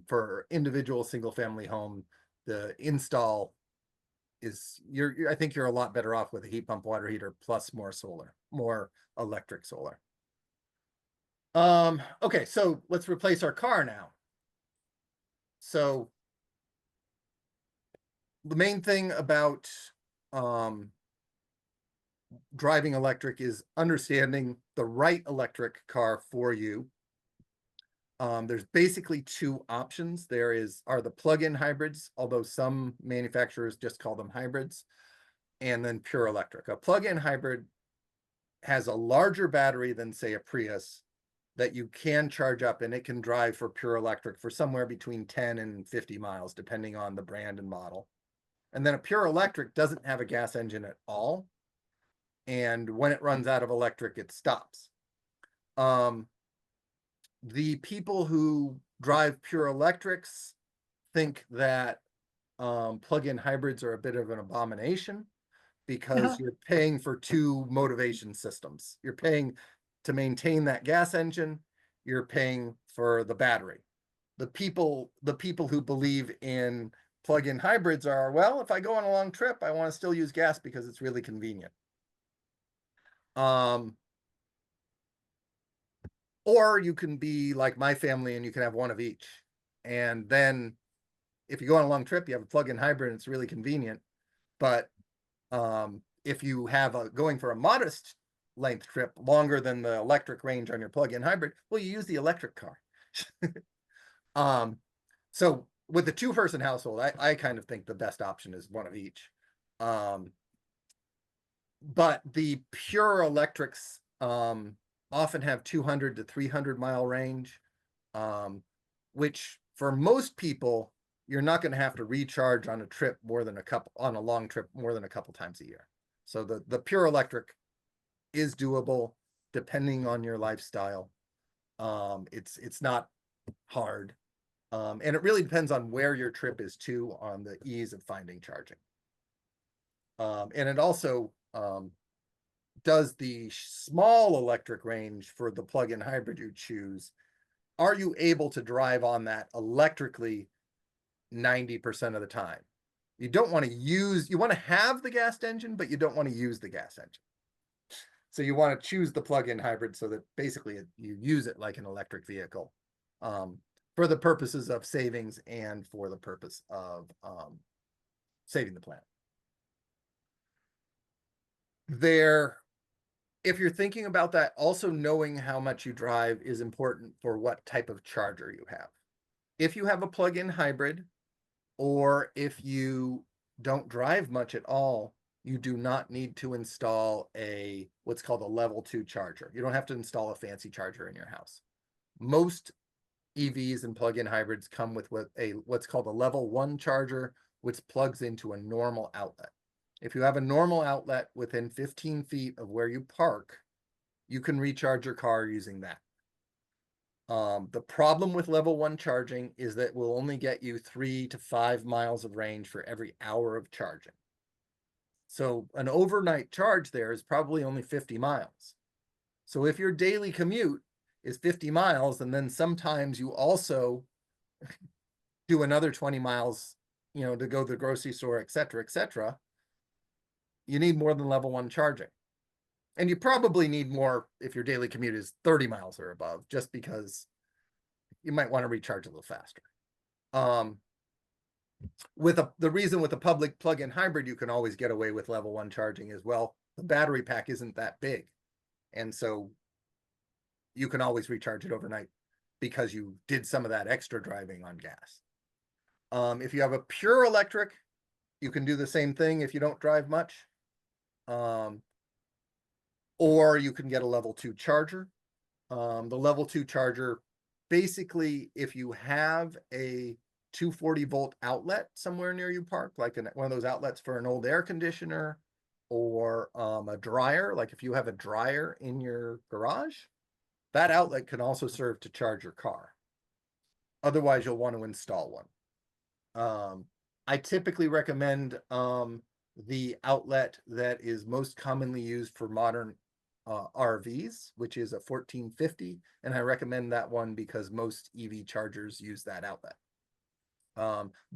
Speaker 2: For individual single family home, the install is I think you're a lot better off with a heat pump water heater plus more electric solar. Okay, so let's replace our car now. So the main thing about driving electric is understanding the right electric car for you. There's basically two options. Are the plug-in hybrids, although some manufacturers just call them hybrids, and then pure electric. A plug-in hybrid has a larger battery than, say, a Prius that you can charge up, and it can drive for pure electric for somewhere between 10 and 50 miles, depending on the brand and model. And then a pure electric doesn't have a gas engine at all. And when it runs out of electric, it stops. The people who drive pure electrics think that plug-in hybrids are a bit of an abomination, because you're paying for two motivation systems. You're paying to maintain that gas engine. You're paying for the battery. The people who believe in plug-in hybrids are, well, if I go on a long trip, I want to still use gas because it's really convenient. Or you can be like my family and you can have one of each. And then if you go on a long trip, you have a plug-in hybrid and it's really convenient. But if you have going for a modest length trip, longer than the electric range on your plug-in hybrid, well, you use the electric car. So with the two-person household, I kind of think the best option is one of each. But the pure electrics often have 200 to 300 mile range, which for most people, you're not going to have to recharge on a trip on a long trip more than a couple times a year. So the pure electric is doable depending on your lifestyle. It's not hard. And it really depends on where your trip is to, on the ease of finding charging. And it also does the small electric range for the plug-in hybrid you choose. Are you able to drive on that electrically 90% of the time? You don't want to you want to have the gas engine, but you don't want to use the gas engine. So you want to choose the plug-in hybrid so that basically you use it like an electric vehicle, for the purposes of savings and for the purpose of saving the planet. If you're thinking about that, also knowing how much you drive is important for what type of charger you have. If you have a plug-in hybrid, or if you don't drive much at all, you do not need to install what's called a level 2 charger. You don't have to install a fancy charger in your house. Most EVs and plug-in hybrids come with what's called a level 1 charger, which plugs into a normal outlet. If you have a normal outlet within 15 feet of where you park, you can recharge your car using that. The problem with level 1 charging is that it will only get you 3 to 5 miles of range for every hour of charging. So an overnight charge there is probably only 50 miles. So if your daily commute is 50 miles, and then sometimes you also do another 20 miles, to go to the grocery store, et cetera, you need more than level 1 charging. And you probably need more if your daily commute is 30 miles or above, just because you might want to recharge a little faster. The reason with a public plug-in hybrid, you can always get away with level 1 charging as well. The battery pack isn't that big. And so you can always recharge it overnight because you did some of that extra driving on gas. If you have a pure electric, you can do the same thing if you don't drive much. Or you can get a level 2 charger. The level 2 charger, basically, if you have a 240 volt outlet somewhere near you park, like one of those outlets for an old air conditioner, or a dryer, like if you have a dryer in your garage, that outlet can also serve to charge your car. Otherwise, you'll want to install one. I typically recommend the outlet that is most commonly used for modern RVs, which is a 1450, and I recommend that one because most EV chargers use that outlet.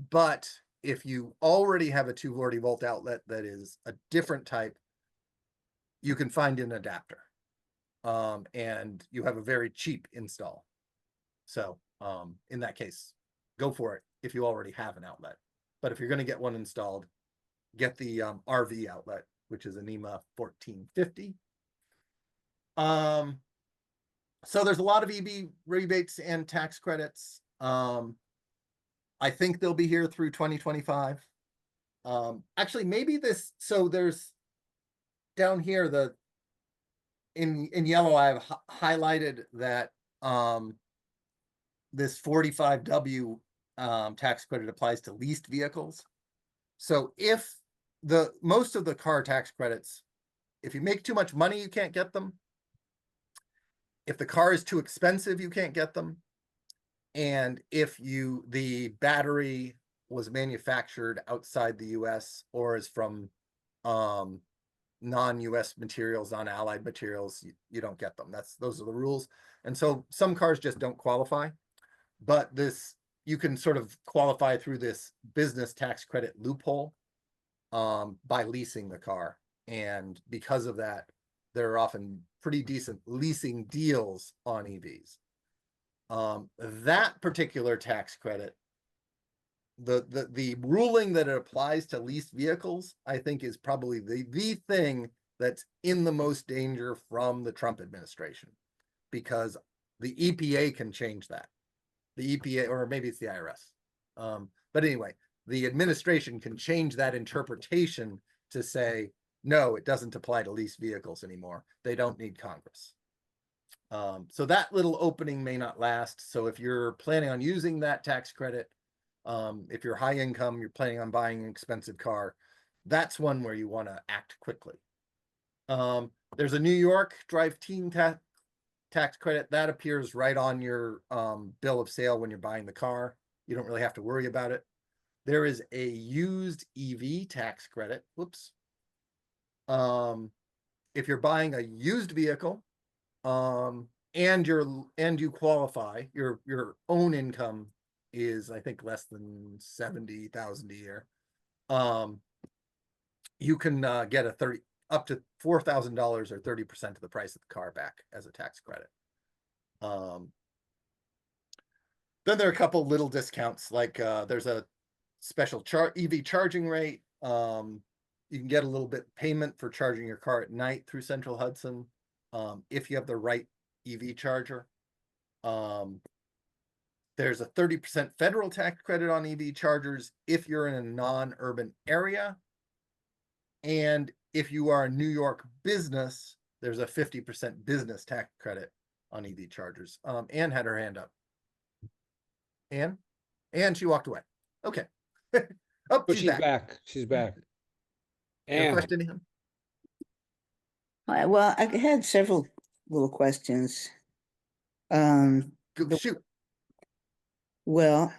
Speaker 2: But if you already have a 240 volt outlet that is a different type, you can find an adapter, and you have a very cheap install. So in that case, go for it if you already have an outlet. But if you're going to get one installed, get the RV outlet, which is a NEMA 1450. So there's a lot of EV rebates and tax credits. I think they'll be here through 2025. Actually, maybe so there's down here, in yellow, I've highlighted that this 45W tax credit applies to leased vehicles. So if most of the car tax credits, if you make too much money, you can't get them. If the car is too expensive, you can't get them. And if the battery was manufactured outside the US or is from non-US materials, non-allied materials, you don't get them. Those are the rules. And so some cars just don't qualify. But you can sort of qualify through this business tax credit loophole by leasing the car. And because of that, there are often pretty decent leasing deals on EVs. That particular tax credit, the ruling that it applies to leased vehicles, I think is probably the thing that's in the most danger from the Trump administration, because the EPA can change that. The EPA, or maybe it's the IRS. But anyway, the administration can change that interpretation to say, no, it doesn't apply to leased vehicles anymore. They don't need Congress. So that little opening may not last. So if you're planning on using that tax credit, if you're high income, you're planning on buying an expensive car, that's one where you want to act quickly. There's a New York drive teen tax credit that appears right on your bill of sale when you're buying the car. You don't really have to worry about it. There is a used EV tax credit. Whoops. If you're buying a used vehicle, and you qualify, your own income is, I think, less than 70,000 a year. You can get up to $4,000 or 30% of the price of the car back as a tax credit. Then there are a couple little discounts, like there's a special EV charging rate. You can get a little bit payment for charging your car at night through Central Hudson, if you have the right EV charger. There's a 30% federal tax credit on EV chargers if you're in a non-urban area. And if you are a New York business, there's a 50% business tax credit on EV chargers. Anne had her hand up. Anne? And she walked away. Okay. Oh,
Speaker 1: But she's back. She's back.
Speaker 2: Your
Speaker 1: And
Speaker 2: question, Anne?
Speaker 5: Well, I had several little questions.
Speaker 2: Shoot.
Speaker 5: Well,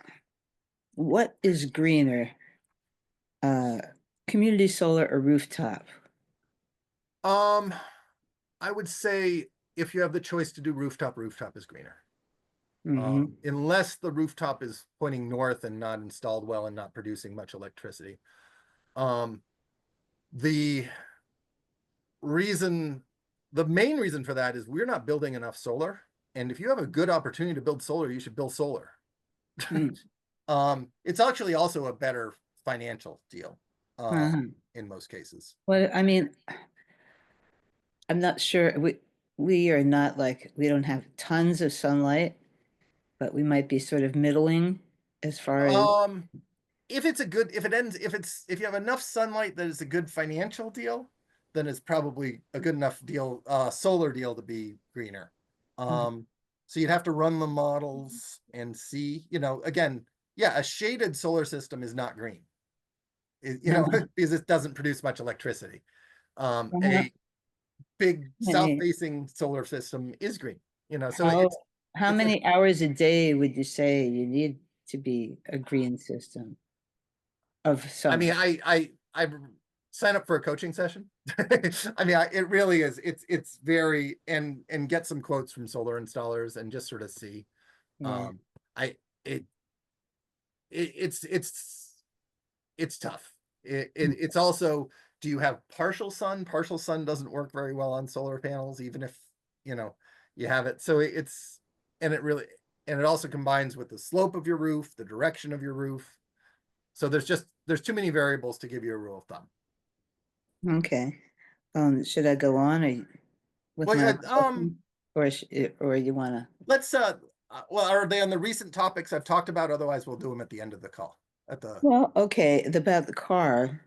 Speaker 5: what is greener? Community solar or rooftop?
Speaker 2: I would say if you have the choice to do rooftop is greener.
Speaker 5: Mhm.
Speaker 2: Unless the rooftop is pointing north and not installed well and not producing much electricity. The main reason for that is we're not building enough solar. And if you have a good opportunity to build solar, you should build solar. It's actually also a better financial deal in most cases.
Speaker 5: Well, I mean, I'm not sure. We are not like, we don't have tons of sunlight, but we might be sort of middling as far as.
Speaker 2: If you have enough sunlight that is a good financial deal, then it's probably a good enough deal, solar deal to be greener. So you'd have to run the models and see, again, yeah, a shaded solar system is not green, because it doesn't produce much electricity. A big south-facing solar system is green, so
Speaker 5: how many hours a day would you say you need to be a green system of sun?
Speaker 2: I mean, I sign up for a coaching session. I mean, it really is. It's very and get some quotes from solar installers and just sort of see.
Speaker 5: Yeah.
Speaker 2: It's tough. It's also, do you have partial sun? Partial sun doesn't work very well on solar panels, even if you have it. So it also combines with the slope of your roof, the direction of your roof. So there's too many variables to give you a rule of thumb.
Speaker 5: Okay. Should I go on or you want to?
Speaker 2: Let's well, are they on the recent topics I've talked about? Otherwise, we'll do them at the end of the call.
Speaker 5: Well, okay, about the car.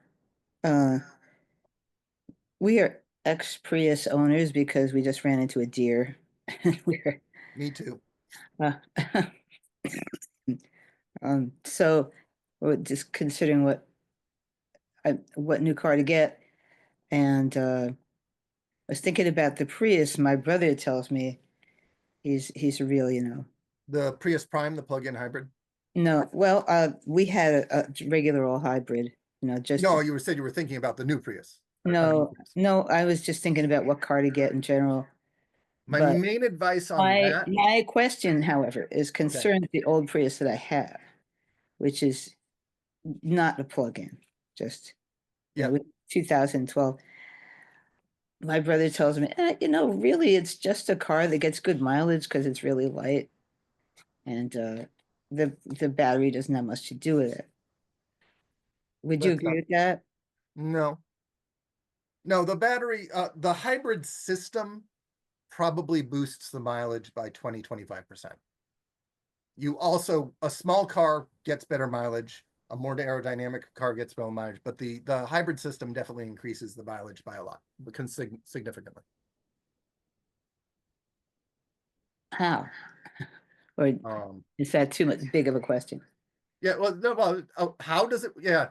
Speaker 5: We are ex-Prius owners because we just ran into a deer.
Speaker 2: Me too.
Speaker 5: So we're just considering what new car to get, and I was thinking about the Prius. My brother tells me he's a real,
Speaker 2: The Prius Prime, the plug-in hybrid.
Speaker 5: No, well, we had a regular old hybrid, just.
Speaker 2: No, you said you were thinking about the new Prius.
Speaker 5: No, I was just thinking about what car to get in general.
Speaker 2: My main advice on that.
Speaker 5: My question, however, is concerned with the old Prius that I have, which is not a plug-in, just 2012. My brother tells me, really, it's just a car that gets good mileage because it's really light, and the battery doesn't have much to do with it. Would you agree with that?
Speaker 2: No, the battery, the hybrid system probably boosts the mileage by 20-25%. You also, a small car gets better mileage, a more aerodynamic car gets better mileage, but the hybrid system definitely increases the mileage by a lot, significantly.
Speaker 5: How? Or is that too much big of a question?
Speaker 2: Yeah, well, no, well, how does it, yeah,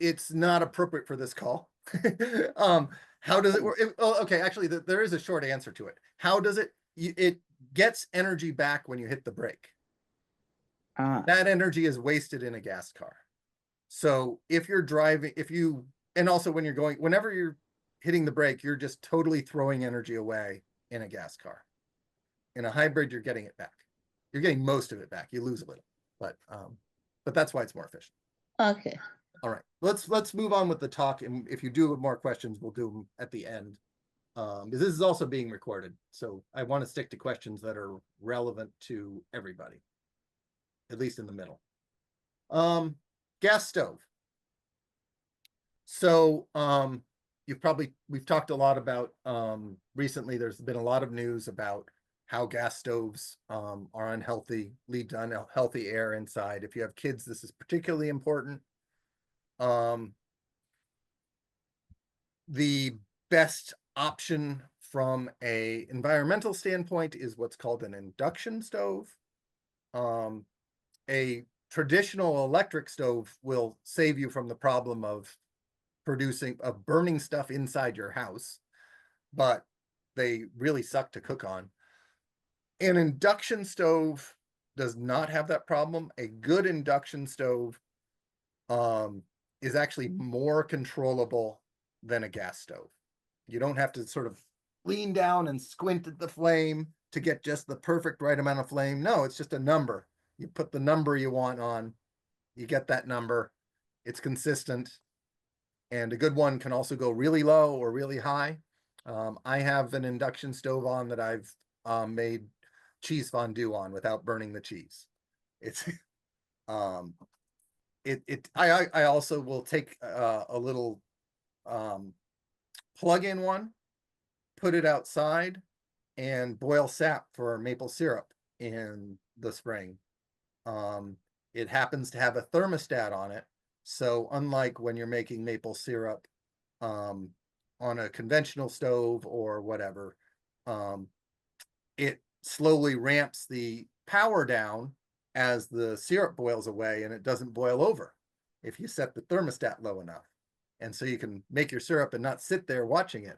Speaker 2: it's not appropriate for this call. How does it work? Oh, okay, actually, there is a short answer to it. How does it, it gets energy back when you hit the brake. That energy is wasted in a gas car. So if you're driving, and also when you're going, whenever you're hitting the brake, you're just totally throwing energy away in a gas car. In a hybrid, you're getting it back. You're getting most of it back. You lose a little, but that's why it's more efficient.
Speaker 5: Okay.
Speaker 2: All right, let's move on with the talk. And if you do have more questions, we'll do them at the end. This is also being recorded, so I want to stick to questions that are relevant to everybody, at least in the middle. Gas stove. So we've talked a lot about recently. There's been a lot of news about how gas stoves are unhealthy, lead to unhealthy air inside. If you have kids, this is particularly important. The best option from a environmental standpoint is what's called an induction stove. A traditional electric stove will save you from the problem of burning stuff inside your house, but they really suck to cook on. An induction stove does not have that problem. A good induction stove is actually more controllable than a gas stove. You don't have to sort of lean down and squint at the flame to get just the perfect right amount of flame. No, it's just a number. You put the number you want on, you get that number. It's consistent. And a good one can also go really low or really high. I have an induction stove on that I've made cheese fondue on without burning the cheese. It's I also will take a little plug-in one, put it outside, and boil sap for maple syrup in the spring. It happens to have a thermostat on it. So unlike when you're making maple syrup on a conventional stove or whatever, it slowly ramps the power down as the syrup boils away, and it doesn't boil over if you set the thermostat low enough. And so you can make your syrup and not sit there watching it.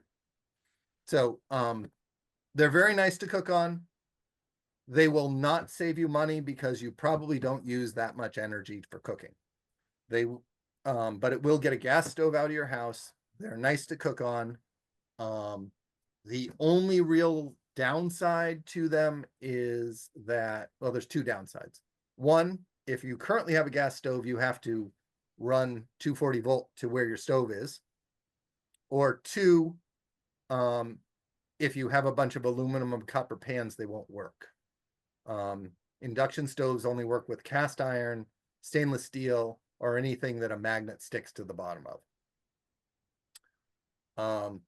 Speaker 2: So they're very nice to cook on. They will not save you money because you probably don't use that much energy for cooking. But it will get a gas stove out of your house. They're nice to cook on. The only real downside to them is that, well, there's two downsides. One, if you currently have a gas stove, you have to run 240 volt to where your stove is. Or two, if you have a bunch of aluminum and copper pans, they won't work. Induction stoves only work with cast iron, stainless steel, or anything that a magnet sticks to the bottom of.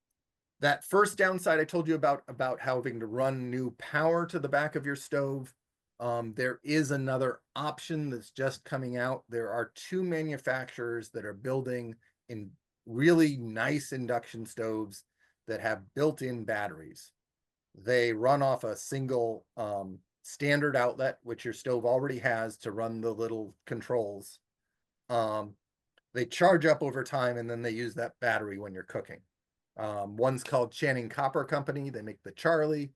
Speaker 2: That first downside I told you about having to run new power to the back of your stove. There is another option that's just coming out. There are two manufacturers that are building in really nice induction stoves that have built-in batteries. They run off a single standard outlet, which your stove already has to run the little controls. They charge up over time, and then they use that battery when you're cooking. One's called Channing Copper Company. They make the Charlie.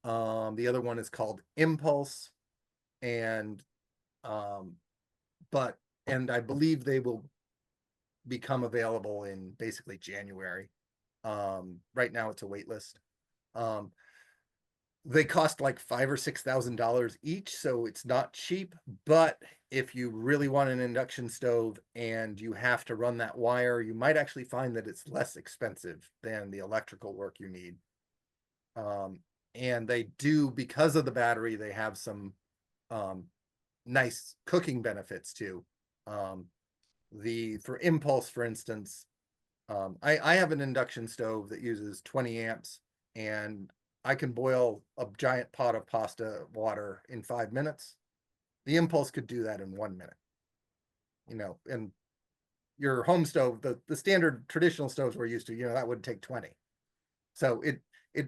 Speaker 2: The other one is called Impulse. And I believe they will become available in basically January. Right now it's a wait list. They cost like $5,000 or $6,000 each, so it's not cheap. But if you really want an induction stove and you have to run that wire, you might actually find that it's less expensive than the electrical work you need. And they do, because of the battery, they have some nice cooking benefits too. For Impulse, for instance, I have an induction stove that uses 20 amps, and I can boil a giant pot of pasta water in 5 minutes. The Impulse could do that in 1 minute. And your home stove, the standard traditional stoves we're used to, that would take 20. So it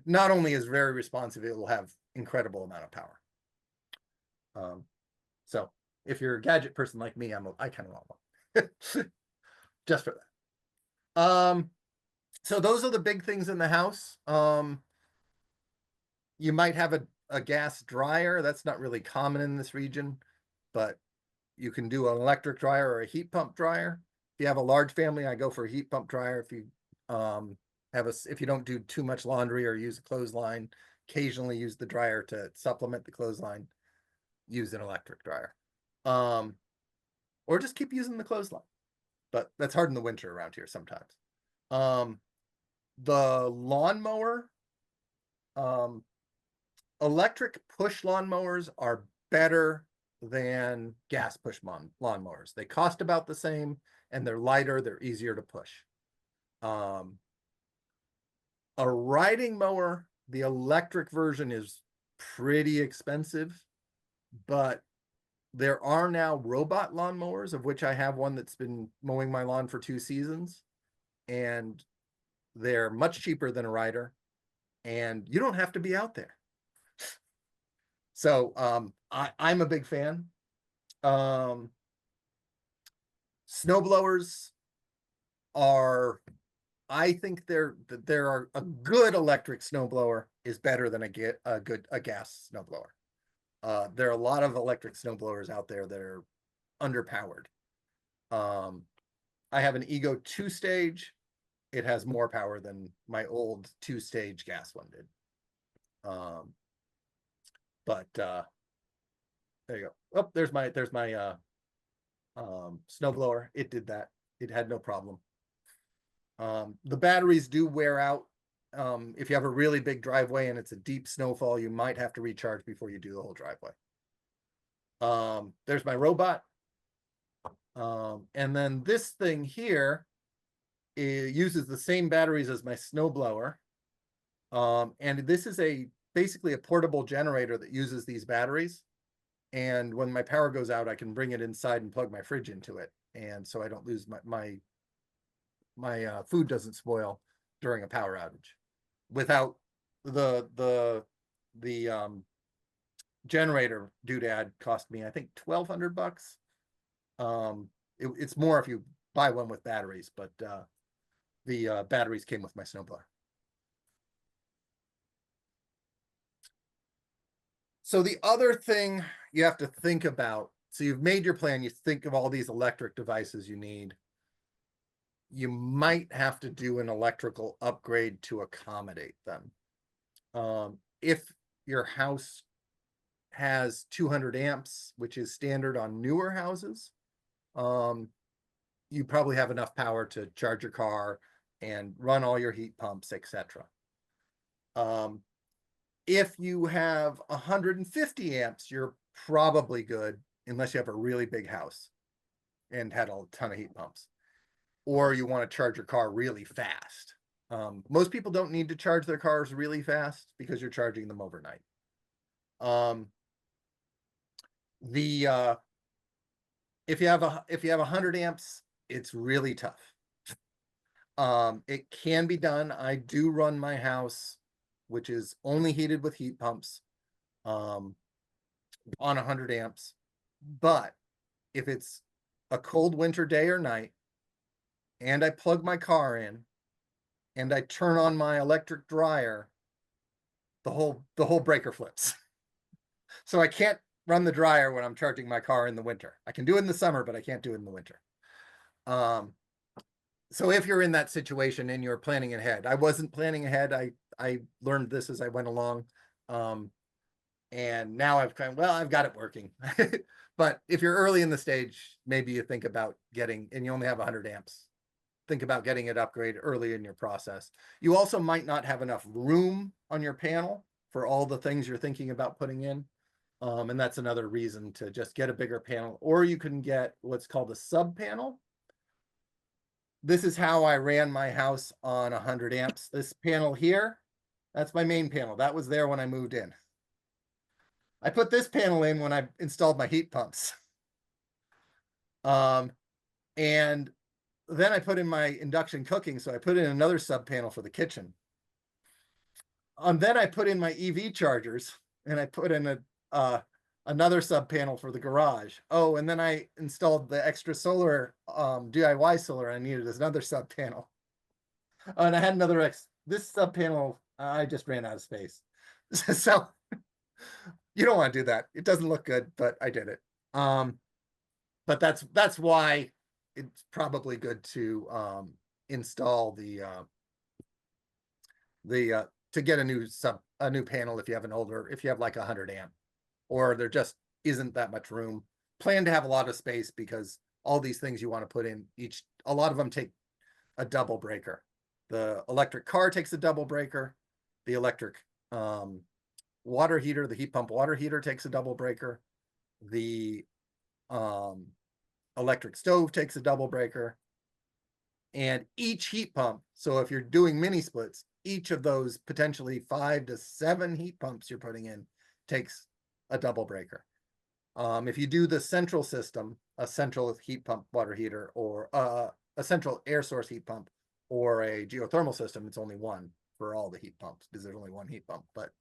Speaker 2: not only is very responsive, it will have incredible amount of power. So if you're a gadget person like me, I kind of want one just for that. So those are the big things in the house. You might have a gas dryer. That's not really common in this region, but you can do an electric dryer or a heat pump dryer. If you have a large family, I go for a heat pump dryer. If you if you don't do too much laundry or use a clothesline, occasionally use the dryer to supplement the clothesline, use an electric dryer. Or just keep using the clothesline. But that's hard in the winter around here sometimes. The lawnmower, electric push lawnmowers are better than gas push lawnmowers. They cost about the same, and they're lighter, they're easier to push. A riding mower, the electric version is pretty expensive, but there are now robot lawnmowers, of which I have one that's been mowing my lawn for 2 seasons, and they're much cheaper than a rider, and you don't have to be out there. So I'm a big fan. Snow blowers are, I think there are a good electric snowblower is better than a gas snowblower. There are a lot of electric snowblowers out there that are underpowered. I have an Ego 2-stage. It has more power than my old 2-stage gas one did. But there you go. Oh, there's my snowblower. It did that. It had no problem. The batteries do wear out. If you have a really big driveway and it's a deep snowfall, you might have to recharge before you do the whole driveway. There's my robot. And then this thing here, it uses the same batteries as my snowblower. And this is basically a portable generator that uses these batteries. And when my power goes out, I can bring it inside and plug my fridge into it. And so I don't lose my food doesn't spoil during a power outage. Without the generator doodad cost me, I think, $1,200. It's more if you buy one with batteries, but the batteries came with my snowblower. So the other thing you have to think about, so you've made your plan, you think of all these electric devices you need. You might have to do an electrical upgrade to accommodate them. If your house has 200 amps, which is standard on newer houses, you probably have enough power to charge your car and run all your heat pumps, etc. If you have 150 amps, you're probably good, unless you have a really big house and had a ton of heat pumps, or you want to charge your car really fast. Most people don't need to charge their cars really fast because you're charging them overnight. If you have 100 amps, it's really tough. It can be done. I do run my house, which is only heated with heat pumps, on 100 amps. But if it's a cold winter day or night, and I plug my car in, and I turn on my electric dryer, the whole breaker flips. So I can't run the dryer when I'm charging my car in the winter. I can do it in the summer, but I can't do it in the winter. So if you're in that situation and you're planning ahead, I wasn't planning ahead. I learned this as I went along. And now I've got it working. But if you're early in the stage, maybe you think about getting, and you only have 100 amps, think about getting it upgraded early in your process. You also might not have enough room on your panel for all the things you're thinking about putting in. And that's another reason to just get a bigger panel, or you can get what's called a sub panel. This is how I ran my house on 100 amps. This panel here, that's my main panel. That was there when I moved in. I put this panel in when I installed my heat pumps. And then I put in my induction cooking. So I put in another sub panel for the kitchen. And then I put in my EV chargers. and I put in another sub panel for the garage. Oh, and then I installed the extra solar, DIY solar. I needed another sub panel. And I had another this sub panel, I just ran out of space. So you don't want to do that. It doesn't look good, but I did it. But that's why it's probably good to install to get a new panel if you have if you have like 100 amp, or there just isn't that much room. Plan to have a lot of space, because all these things you want to put in, a lot of them take a double breaker. The electric car takes a double breaker. The electric water heater, the heat pump water heater takes a double breaker. The electric stove takes a double breaker. And each heat pump, so if you're doing mini splits, each of those potentially 5 to 7 heat pumps you're putting in takes a double breaker. If you do the central system, a central heat pump water heater, or a central air source heat pump, or a geothermal system, it's only one for all the heat pumps, because there's only one heat pump. But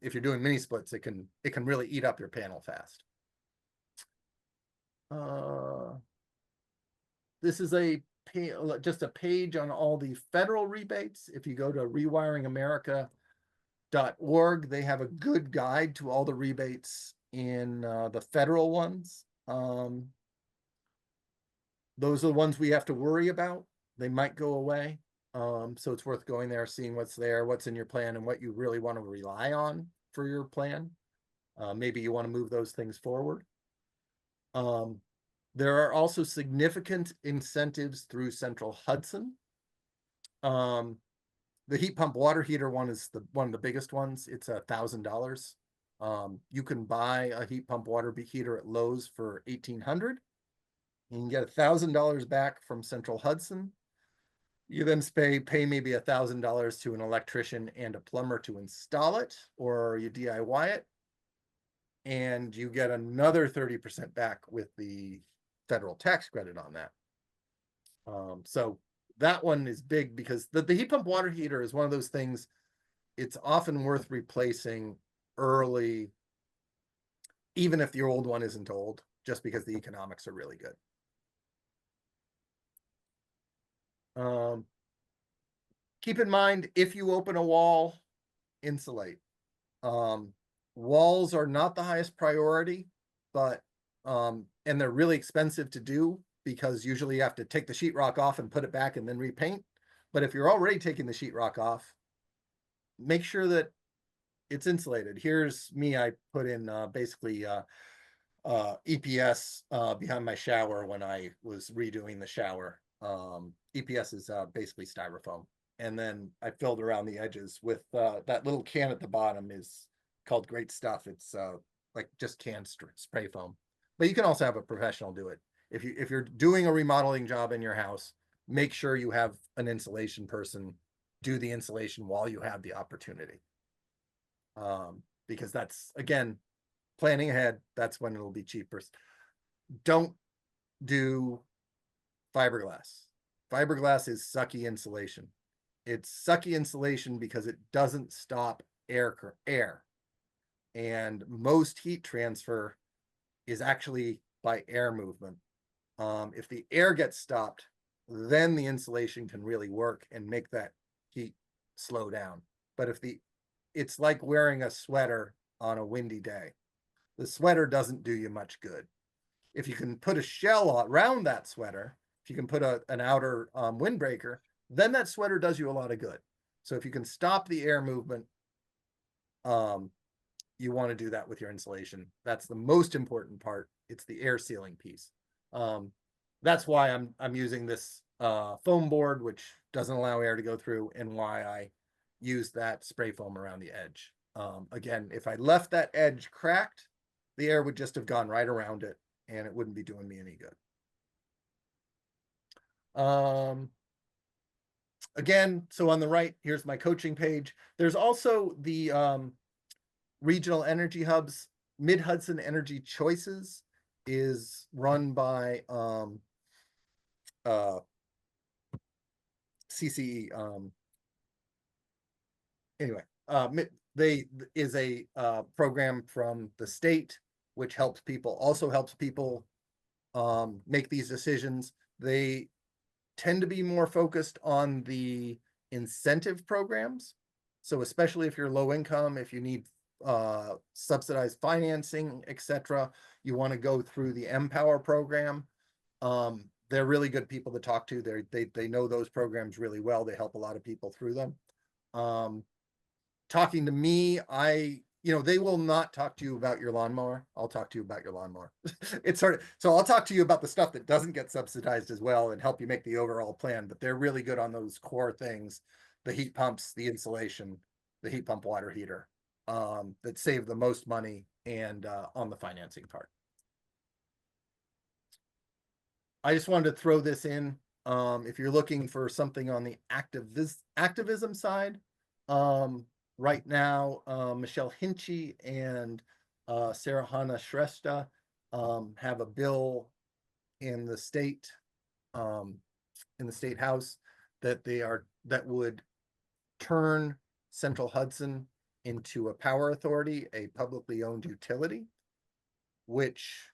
Speaker 2: if you're doing mini splits, it can really eat up your panel fast. This is just a page on all the federal rebates. If you go to rewiringamerica.org, they have a good guide to all the rebates in the federal ones. Those are the ones we have to worry about. They might go away. So it's worth going there, seeing what's there, what's in your plan, and what you really want to rely on for your plan. Maybe you want to move those things forward. There are also significant incentives through Central Hudson. The heat pump water heater one is one of the biggest ones. It's $1,000. You can buy a heat pump water heater at Lowe's for $1,800. You can get $1,000 back from Central Hudson. You then pay maybe $1,000 to an electrician and a plumber to install it, or you DIY it, and you get another 30% back with the federal tax credit on that. So that one is big, because the heat pump water heater is one of those things, it's often worth replacing early, even if your old one isn't old, just because the economics are really good. Keep in mind, if you open a wall, insulate. Walls are not the highest priority, but and they're really expensive to do, because usually you have to take the sheetrock off and put it back and then repaint. But if you're already taking the sheetrock off, make sure that it's insulated. Here's me, I put in basically EPS behind my shower when I was redoing the shower. EPS is basically styrofoam. And then I filled around the edges with that little can at the bottom is called Great Stuff. It's like just canned spray foam. But you can also have a professional do it. If you're doing a remodeling job in your house, make sure you have an insulation person do the insulation while you have the opportunity. Because that's, again, planning ahead, that's when it'll be cheaper. Don't do fiberglass. Fiberglass is sucky insulation. It's sucky insulation because it doesn't stop air. And most heat transfer is actually by air movement. If the air gets stopped, then the insulation can really work and make that heat slow down. But it's like wearing a sweater on a windy day. The sweater doesn't do you much good. If you can put a shell around that sweater, if you can put an outer windbreaker, then that sweater does you a lot of good. So if you can stop the air movement, you want to do that with your insulation. That's the most important part. It's the air sealing piece. That's why I'm using this foam board, which doesn't allow air to go through, and why I use that spray foam around the edge. Again, if I left that edge cracked, the air would just have gone right around it, and it wouldn't be doing me any good. Again, so on the right, here's my coaching page. There's also the regional energy hubs. Mid-Hudson Energy Choices is run by CCE. Anyway, is a program from the state, which helps people, make these decisions. They tend to be more focused on the incentive programs. So especially if you're low income, if you need subsidized financing, etc., you want to go through the Empower program. They're really good people to talk to. They know those programs really well. They help a lot of people through them. Talking to me, they will not talk to you about your lawnmower. I'll talk to you about your lawnmower. So I'll talk to you about the stuff that doesn't get subsidized as well and help you make the overall plan, but they're really good on those core things, the heat pumps, the insulation, the heat pump water heater, that save the most money, and on the financing part. I just wanted to throw this in. If you're looking for something on the activism side, right now, Michelle Hinchy and Sarah Hanna Shrestha have a bill in the state house that would turn Central Hudson into a power authority, a publicly owned utility, which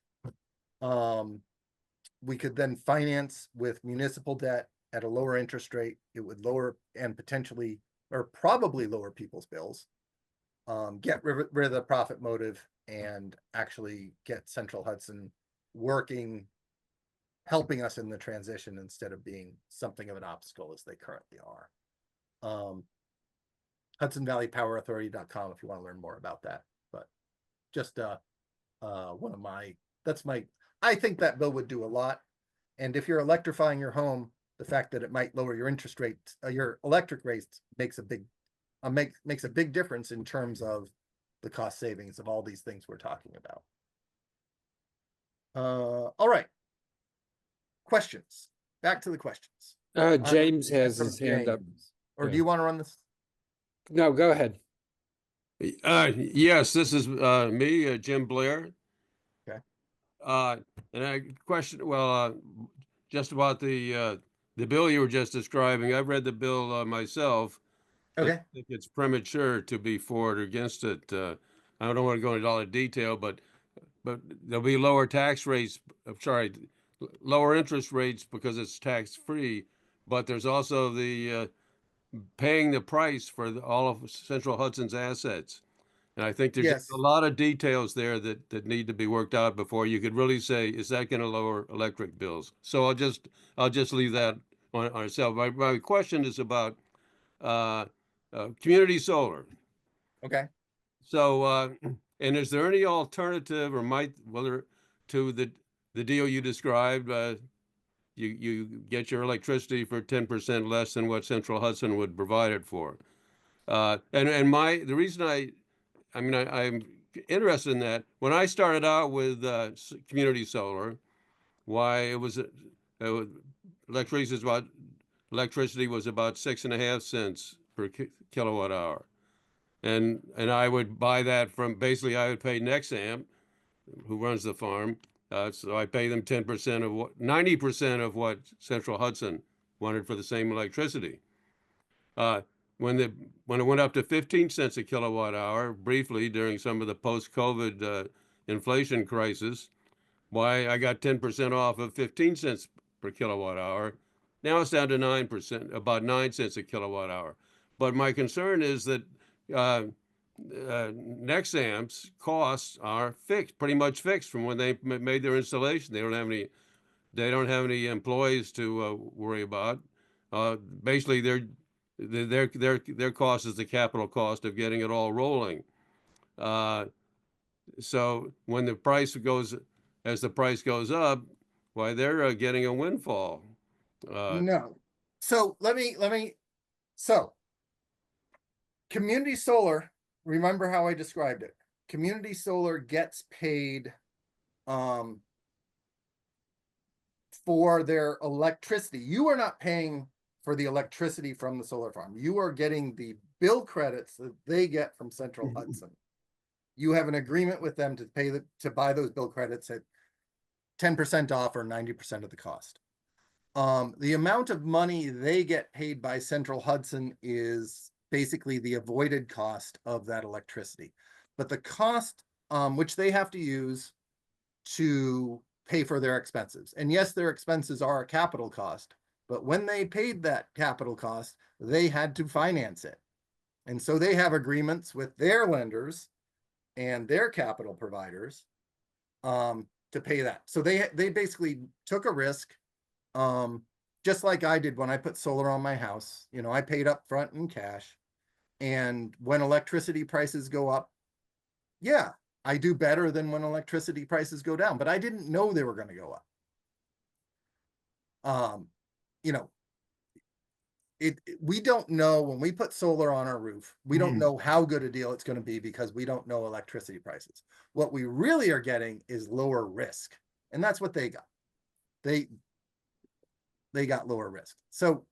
Speaker 2: we could then finance with municipal debt at a lower interest rate. It would lower and potentially or probably lower people's bills, get rid of the profit motive, and actually get Central Hudson working, helping us in the transition instead of being something of an obstacle as they currently are. HudsonValleyPowerAuthority.com if you want to learn more about that. But just I think that bill would do a lot. And if you're electrifying your home, the fact that it might lower your interest rate, your electric rates, makes a big difference in terms of the cost savings of all these things we're talking about. All right. Questions. Back to the questions.
Speaker 1: James has his hand up.
Speaker 2: Or do you want to run this?
Speaker 1: No, go ahead.
Speaker 6: Yes, this is me, Jim Blair.
Speaker 2: Okay.
Speaker 6: And I question, just about the bill you were just describing. I've read the bill myself.
Speaker 2: Okay.
Speaker 6: I think it's premature to be for it or against it. I don't want to go into all the detail, but there'll be lower tax rates. Lower interest rates because it's tax free. But there's also the paying the price for all of Central Hudson's assets. And I think there's just a lot of details there that need to be worked out before you could really say, is that going to lower electric bills? So I'll just leave that on ourselves. My question is about community solar.
Speaker 2: Okay.
Speaker 6: So, and is there any alternative whether to the deal you described? You get your electricity for 10% less than what Central Hudson would provide it for. The reason I'm interested in that. When I started out with community solar, electricity was about 6.5 cents per kilowatt hour, and I would buy that from I would pay Nexamp, who runs the farm, so I pay them 90% of what Central Hudson wanted for the same electricity. When it went up to 15 cents a kilowatt hour, briefly during some of the post-COVID inflation crisis, I got 10% off of 15 cents per kilowatt hour. Now it's down to 9%, about 9 cents a kilowatt hour. But my concern is that Nexamp's costs are pretty much fixed from when they made their installation. They don't have any employees to worry about. Basically, their cost is the capital cost of getting it all rolling. So when the price goes up, they're getting a windfall.
Speaker 2: No. So so community solar, remember how I described it. Community solar gets paid for their electricity. You are not paying for the electricity from the solar farm. You are getting the bill credits that they get from Central Hudson. You have an agreement with them to buy those bill credits at 10% off or 90% of the cost. The amount of money they get paid by Central Hudson is basically the avoided cost of that electricity. But the cost, which they have to use to pay for their expenses. And yes, their expenses are a capital cost, but when they paid that capital cost, they had to finance it. And so they have agreements with their lenders and their capital providers to pay that. So they basically took a risk, just like I did when I put solar on my house. You know, I paid up front in cash. And when electricity prices go up, yeah, I do better than when electricity prices go down, but I didn't know they were going to go up. You know, we don't know when we put solar on our roof, we don't know how good a deal it's going to be because we don't know electricity prices. What we really are getting is lower risk. And that's what they got. They got lower risk. So,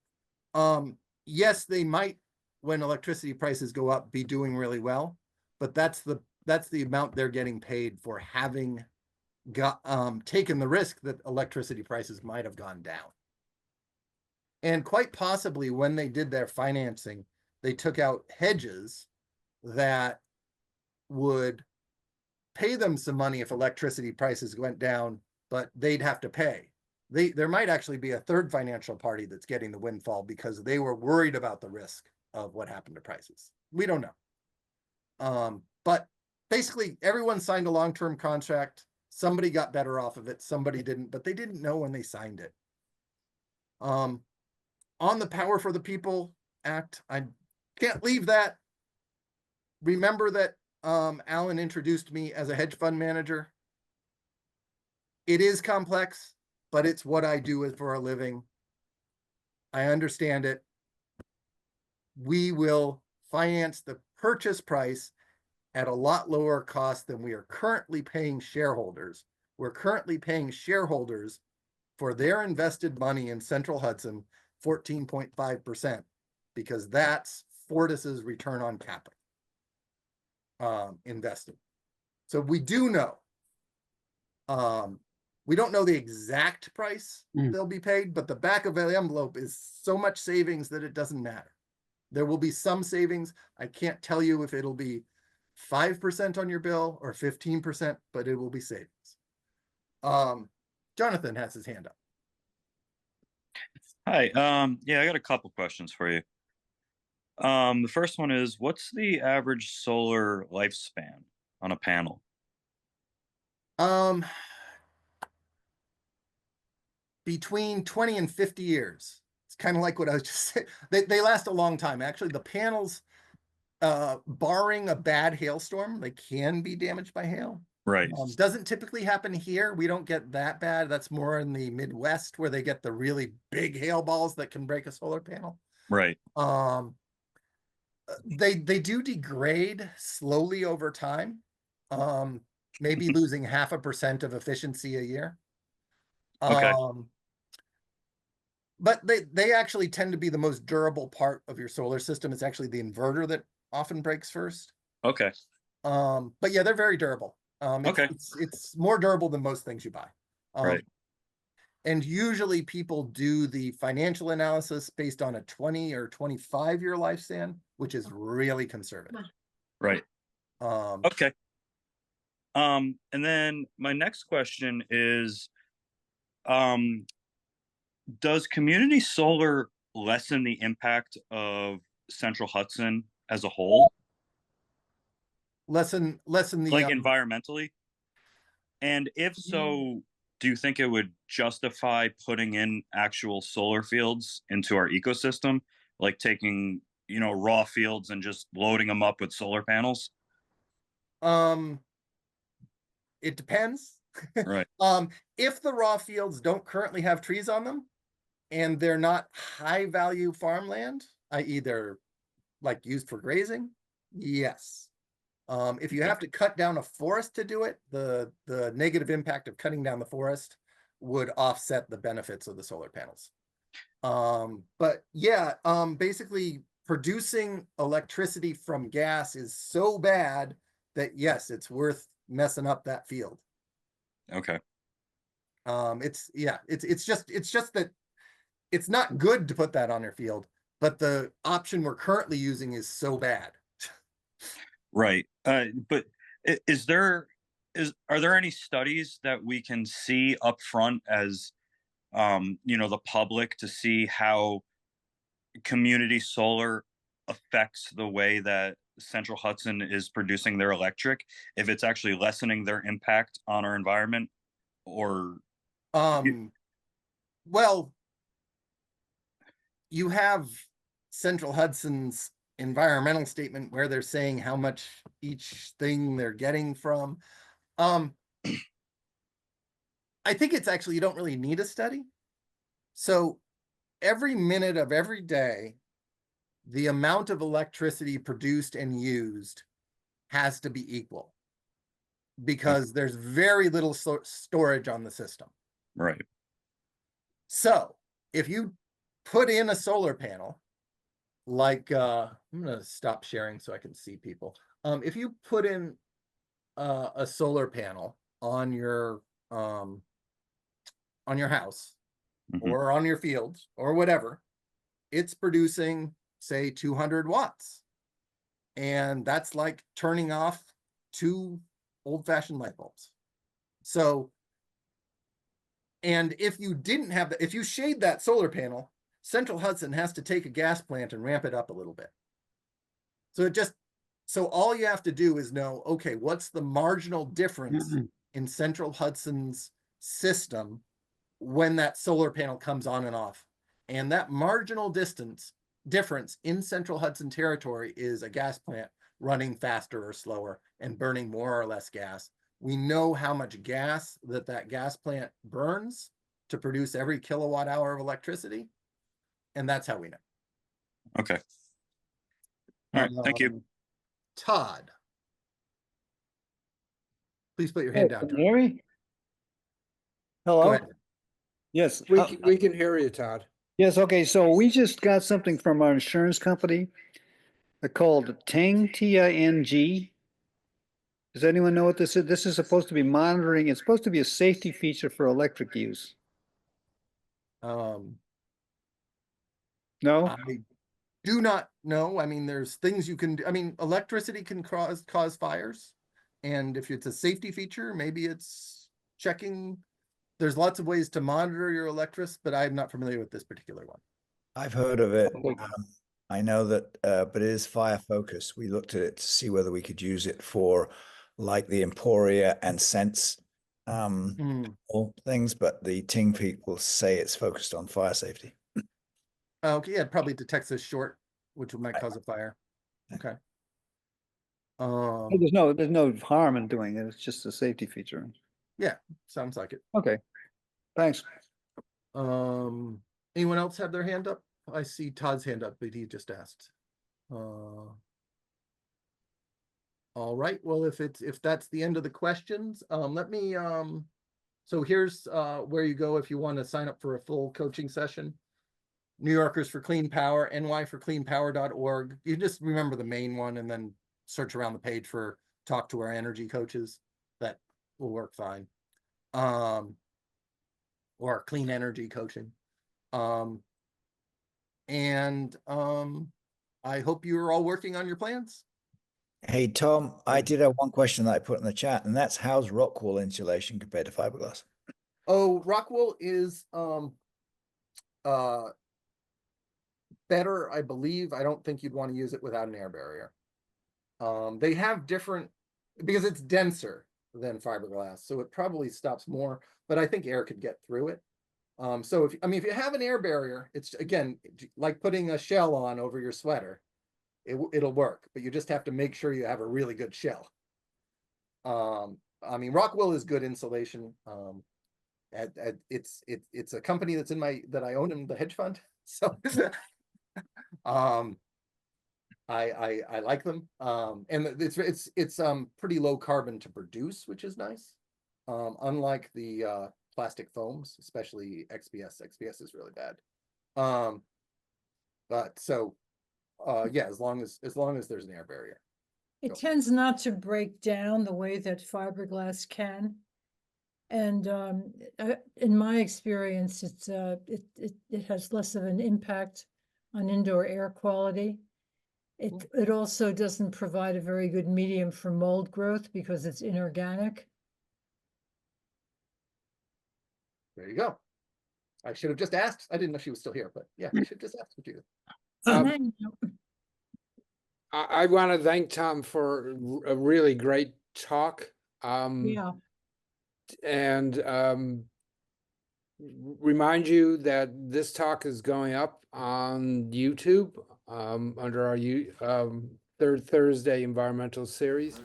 Speaker 2: yes, they might, when electricity prices go up, be doing really well, but that's the amount they're getting paid for having taken the risk that electricity prices might have gone down. And quite possibly when they did their financing, they took out hedges that would pay them some money if electricity prices went down, but they'd have to pay. There might actually be a third financial party that's getting the windfall because they were worried about the risk of what happened to prices. We don't know. But basically everyone signed a long-term contract. Somebody got better off of it. Somebody didn't, but they didn't know when they signed it. On the Power for the People Act, I can't leave that. Remember that Alan introduced me as a hedge fund manager. It is complex, but it's what I do for a living. I understand it. We will finance the purchase price at a lot lower cost than we are currently paying shareholders. We're currently paying shareholders for their invested money in Central Hudson 14.5%, because that's Fortis's return on capital invested. So we do know. We don't know the exact price they'll be paid, but the back of the envelope is so much savings that it doesn't matter. There will be some savings. I can't tell you if it'll be 5% on your bill or 15%, but it will be savings. Jonathan has his hand up.
Speaker 7: Hi. Yeah, I got a couple questions for you. The first one is, what's the average solar lifespan on a panel?
Speaker 2: Between 20 and 50 years. It's kind of like what I was just saying. They last a long time. Actually, the panels, barring a bad hailstorm, they can be damaged by hail.
Speaker 7: Right.
Speaker 2: Doesn't typically happen here. We don't get that bad. That's more in the Midwest where they get the really big hail balls that can break a solar panel.
Speaker 7: Right.
Speaker 2: They do degrade slowly over time. Maybe losing 0.5% of efficiency a year.
Speaker 7: Okay.
Speaker 2: But they actually tend to be the most durable part of your solar system. It's actually the inverter that often breaks first.
Speaker 7: Okay.
Speaker 2: But yeah, they're very durable.
Speaker 7: Okay.
Speaker 2: It's more durable than most things you buy.
Speaker 7: Right.
Speaker 2: And usually people do the financial analysis based on a 20 or 25-year lifespan, which is really conservative.
Speaker 7: Right. Okay. And then my next question is, does community solar lessen the impact of Central Hudson as a whole?
Speaker 2: Lessen the
Speaker 7: like environmentally? And if so, do you think it would justify putting in actual solar fields into our ecosystem, like taking, raw fields and just loading them up with solar panels?
Speaker 2: It depends.
Speaker 7: Right.
Speaker 2: If the raw fields don't currently have trees on them and they're not high value farmland, i.e. they're like used for grazing, yes. If you have to cut down a forest to do it, the negative impact of cutting down the forest would offset the benefits of the solar panels. But yeah, basically producing electricity from gas is so bad that yes, it's worth messing up that field.
Speaker 7: Okay.
Speaker 2: It's just that it's not good to put that on your field, but the option we're currently using is so bad.
Speaker 7: Right. But are there any studies that we can see up front as the public, to see how community solar affects the way that Central Hudson is producing their electric, if it's actually lessening their impact on our environment, or
Speaker 2: Well, you have Central Hudson's environmental statement where they're saying how much each thing they're getting from. I think it's actually, you don't really need a study. So every minute of every day, the amount of electricity produced and used has to be equal, because there's very little storage on the system.
Speaker 7: right?
Speaker 2: So if you put in a solar panel, like I'm gonna stop sharing so I can see people. If you put in a solar panel on your house
Speaker 7: Mhm.
Speaker 2: or on your fields or whatever, it's producing, say, 200 watts. And that's like turning off 2 old-fashioned light bulbs. So, and if you didn't have that, if you shade that solar panel, Central Hudson has to take a gas plant and ramp it up a little bit. So all you have to do is know, okay, what's the marginal difference in Central Hudson's system when that solar panel comes on and off? And that marginal difference in Central Hudson territory is a gas plant running faster or slower and burning more or less gas. We know how much gas that gas plant burns to produce every kilowatt hour of electricity. And that's how we know.
Speaker 7: Okay. All right. Thank you.
Speaker 2: Todd. Please put your
Speaker 8: Hey,
Speaker 2: hand down.
Speaker 8: can
Speaker 2: Todd.
Speaker 8: you hear me?
Speaker 2: Go
Speaker 8: Hello?
Speaker 2: ahead.
Speaker 8: Yes.
Speaker 1: We can hear you, Todd.
Speaker 8: Yes, okay, so we just got something from our insurance company called Ting, T-I-N-G. Does anyone know what this is? This is supposed to be monitoring. It's supposed to be a safety feature for electric use.
Speaker 2: Um,
Speaker 8: No?
Speaker 2: I do not know. I mean, there's things you can do. I mean, electricity can cause fires. And if it's a safety feature, maybe it's checking. There's lots of ways to monitor your electricity, but I'm not familiar with this particular one.
Speaker 9: I've heard of it.
Speaker 8: Okay.
Speaker 9: I know that, but it is fire focused. We looked at it to see whether we could use it for like the Emporia and Sense all things, but the Ting people say it's focused on fire safety.
Speaker 2: Okay, yeah, it probably detects a short, which might cause a fire. Okay.
Speaker 8: There's no harm in doing it. It's just a safety feature.
Speaker 2: Yeah, sounds like it.
Speaker 8: Okay, thanks.
Speaker 2: Anyone else have their hand up? I see Todd's hand up, but he just asked. All right, well, if that's the end of the questions, let me so here's where you go if you want to sign up for a full coaching session. New Yorkers for Clean Power, nyforcleanpower.org. You just remember the main one and then search around the page for talk to our energy coaches. That will work fine. Or clean energy coaching. I hope you're all working on your plans.
Speaker 9: Hey, Tom, I did have one question that I put in the chat, and that's how's rock wool insulation compared to fiberglass?
Speaker 2: Oh, rock wool is better, I believe. I don't think you'd want to use it without an air barrier. They have different, because it's denser than fiberglass, so it probably stops more, but I think air could get through it. So if you have an air barrier, it's again like putting a shell on over your sweater. It'll work, but you just have to make sure you have a really good shell. Rock wool is good insulation. It's a company that's that I own in the hedge fund. So I like them. And it's pretty low carbon to produce, which is nice. Unlike the plastic foams, especially XPS. XPS is really bad. But so yeah, as long as there's an air barrier.
Speaker 4: It tends not to break down the way that fiberglass can. And in my experience, it has less of an impact on indoor air quality. It also doesn't provide a very good medium for mold growth because it's inorganic.
Speaker 2: There you go. I should have just asked. I didn't know she was still here, but yeah, I should just ask Judith.
Speaker 4: And
Speaker 1: I want to thank Tom for a really great talk.
Speaker 4: yeah,
Speaker 1: And remind you that this talk is going up on YouTube under our Third Thursday Environmental Series.